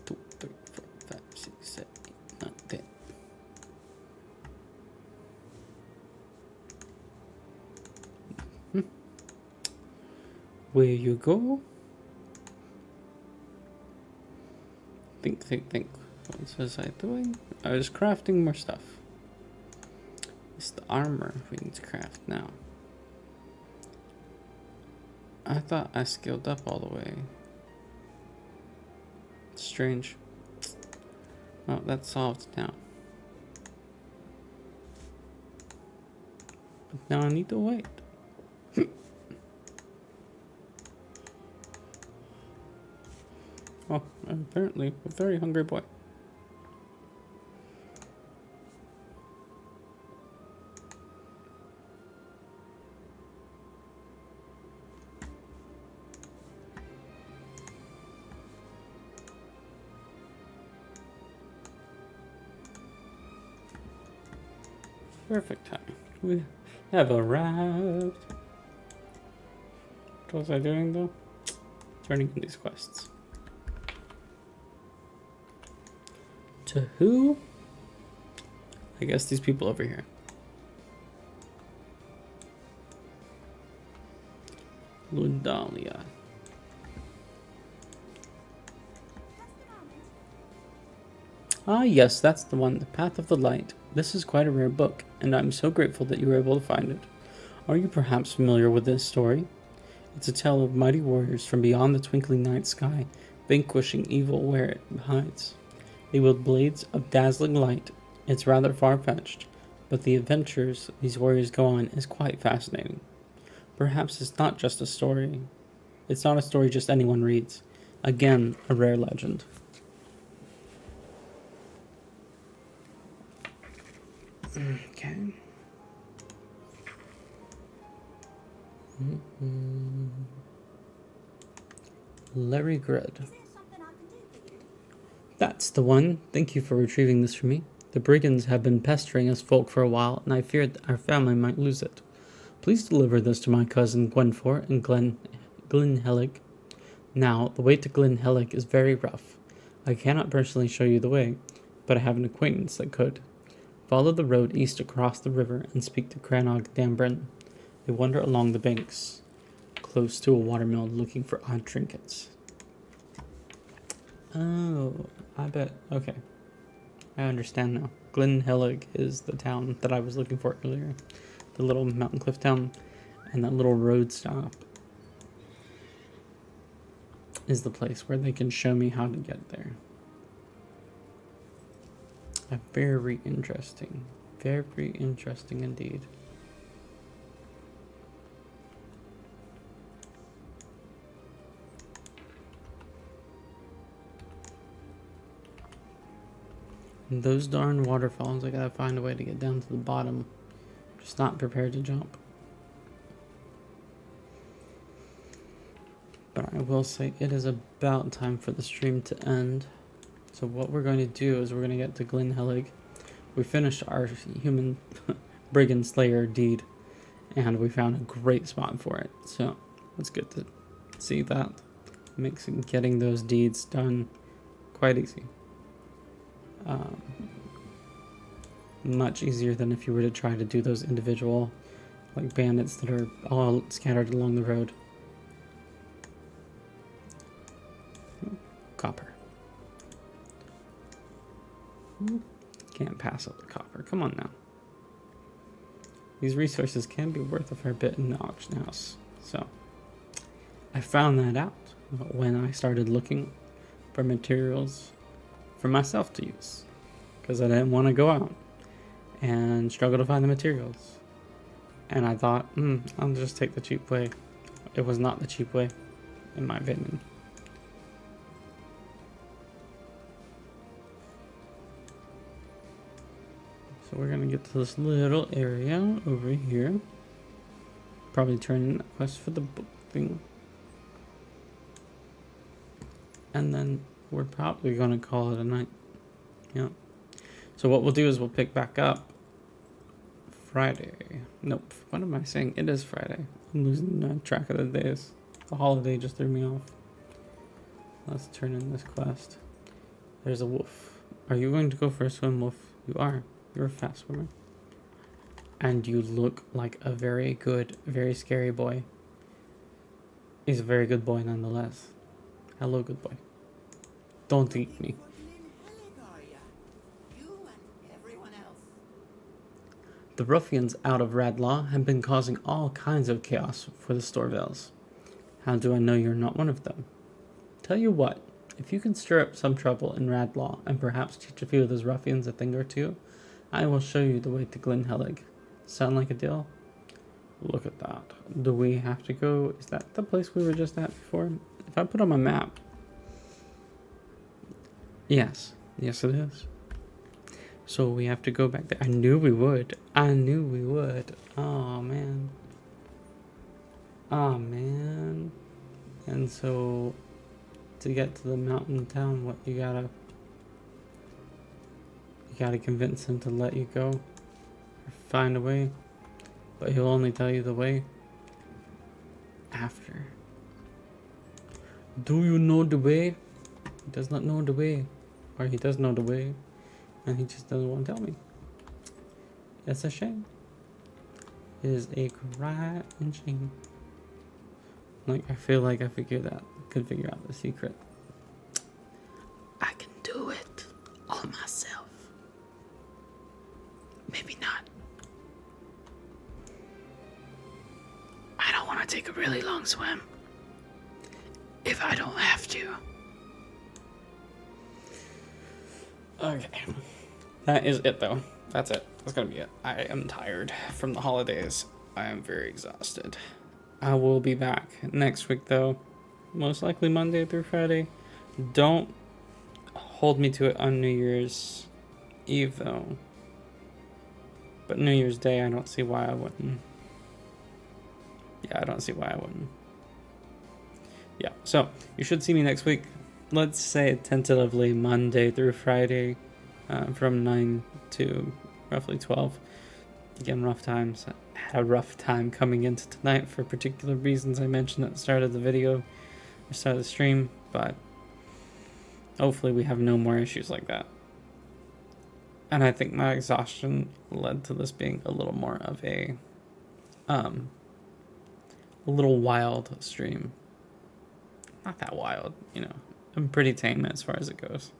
Two, 3, 4, 5, 6, 7, 8, 9, 10. Where you go? Think. What was I doing? I was crafting more stuff. It's the armor we need to craft now. I thought I scaled up all the way. Strange. Oh, that's solved now. But now I need to wait. Oh, apparently a very hungry boy. Perfect time. We have arrived. What was I doing though? Turning in these quests. To who? I guess these people over here. Lundalia. Ah, yes, that's the one, The Path of the Light. This is quite a rare book, and I'm so grateful that you were able to find it. Are you perhaps familiar with this story? It's a tale of mighty warriors from beyond the twinkling night sky, vanquishing evil where it hides. They wield blades of dazzling light. It's rather far-fetched, but the adventures these warriors go on is quite fascinating. Perhaps it's not just a story. It's not a story just anyone reads. Again, a rare legend. Okay. Larry Grid. Is there something I can do for you? That's the one. Thank you for retrieving this for me. The brigands have been pestering us folk for a while, and I feared our family might lose it. Please deliver this to my cousin Gwenfor in Glenhelig. Now, the way to Glenhelig is very rough. I cannot personally show you the way, but I have an acquaintance that could. Follow the road east across the river and speak to Crannog Dambrin. They wander along the banks, close to a watermill looking for odd trinkets. Oh, I bet. Okay. I understand now. Glenhelig is the town that I was looking for earlier. The little mountain cliff town. And that little road stop is the place where they can show me how to get there. Very interesting. Very interesting indeed. And those darn waterfalls, I gotta find a way to get down to the bottom. Just not prepared to jump. But I will say it is about time for the stream to end. So what we're going to do is we're going to get to Glenhelig. We finished our human brigand slayer deed, and we found a great spot for it. So let's get to see that. Makes getting those deeds done quite easy. Much easier than if you were to try to do those individual like bandits that are all scattered along the road. Copper. Can't pass up the copper. Come on now. These resources can be worth a fair bit in the auction house. So I found that out when I started looking for materials for myself to use because I didn't want to go out and struggle to find the materials. And I thought, I'll just take the cheap way. It was not the cheap way, in my opinion. So we're gonna get to this little area over here. Probably turn in that quest for the book thing. And then we're probably gonna call it a night. Yeah. So what we'll do is we'll pick back up Friday. Nope. What am I saying? It is Friday. I'm losing track of the days. The holiday just threw me off. Let's turn in this quest. There's a wolf. Are you going to go for a swim, wolf? You are. You're a fast swimmer. And you look like a very good, very scary boy. He's a very good boy nonetheless. Hello, good boy. Don't eat me. The ruffians out of Radlaw have been causing all kinds of chaos for the Storvales. How do I know you're not one of them? Tell you what, if you can stir up some trouble in Radlaw and perhaps teach a few of those ruffians a thing or two, I will show you the way to Glenhelig. Sound like a deal? Look at that. Do we have to go? Is that the place we were just at before? If I put on my map. Yes. Yes, it is. So we have to go back there. I knew we would. I knew we would. Oh, man. Oh, man. And so to get to the mountain town, what you gotta convince him to let you go. Or find a way. But he'll only tell you the way after. Do you know the way? He does not know the way. Or he does know the way. And he just doesn't want to tell me. It's a shame. It is a crying shame. Like, I feel like I could figure out the secret. I can do it all myself. Maybe not. I don't want to take a really long swim. If I don't have to. Okay. That is it, though. That's it. That's gonna be it. I am tired from the holidays. I am very exhausted. I will be back next week, though. Most likely Monday through Friday. Don't hold me to it on New Year's Eve, though. But New Year's Day, I don't see why I wouldn't. Yeah, I don't see why I wouldn't. Yeah, so you should see me next week. Let's say tentatively Monday through Friday from 9 to roughly 12. Again, rough times. I had a rough time coming into tonight for particular reasons I mentioned at the start of the video, or start of the stream, but hopefully we have no more issues like that. And I think my exhaustion led to this being a little more of a little wild stream. Not that wild, you know. I'm pretty tame as far as it goes.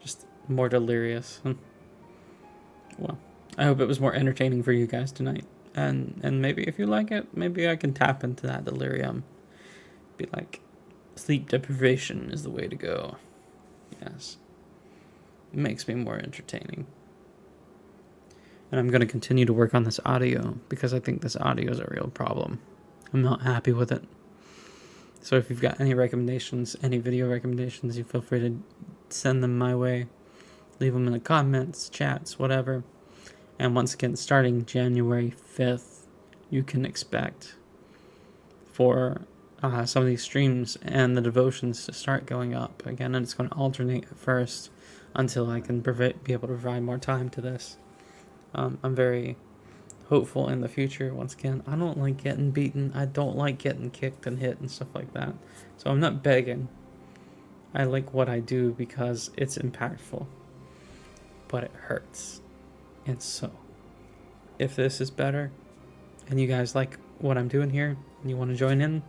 Just more delirious. Well, I hope it was more entertaining for you guys tonight. And maybe if you like it, maybe I can tap into that delirium. Be like, sleep deprivation is the way to go. Yes. It makes me more entertaining. And I'm going to continue to work on this audio because I think this audio is a real problem. I'm not happy with it. So if you've got any recommendations, any video recommendations, you feel free to send them my way. Leave them in the comments, chats, whatever. And once again, starting January 5th, you can expect for some of these streams and the devotions to start going up again. And it's going to alternate at first until I can be able to provide more time to this. I'm very hopeful in the future. Once again, I don't like getting beaten. I don't like getting kicked and hit and stuff like that. So I'm not begging. I like what I do because it's impactful. But it hurts. And so, if this is better, and you guys like what I'm doing here, and you want to join in,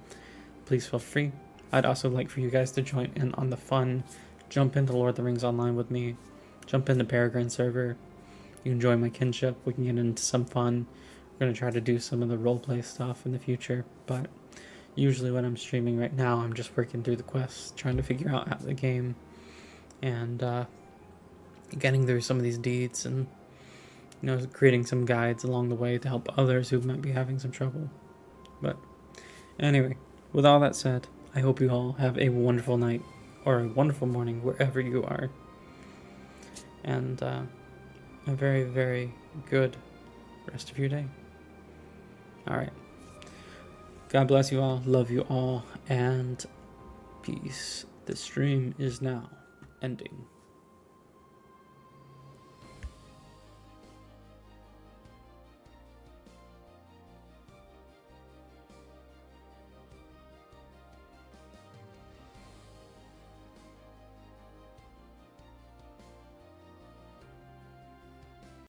please feel free. I'd also like for you guys to join in on the fun. Jump into Lord of the Rings Online with me. Jump into Peregrine server. You can join my kinship. We can get into some fun. We're going to try to do some of the roleplay stuff in the future. But usually when I'm streaming right now, I'm just working through the quests, trying to figure out how the game. And getting through some of these deeds and, creating some guides along the way to help others who might be having some trouble. But anyway, with all that said, I hope you all have a wonderful night or a wonderful morning wherever you are. And a very, very good rest of your day. All right. God bless you all. Love you all. And peace. The stream is now ending.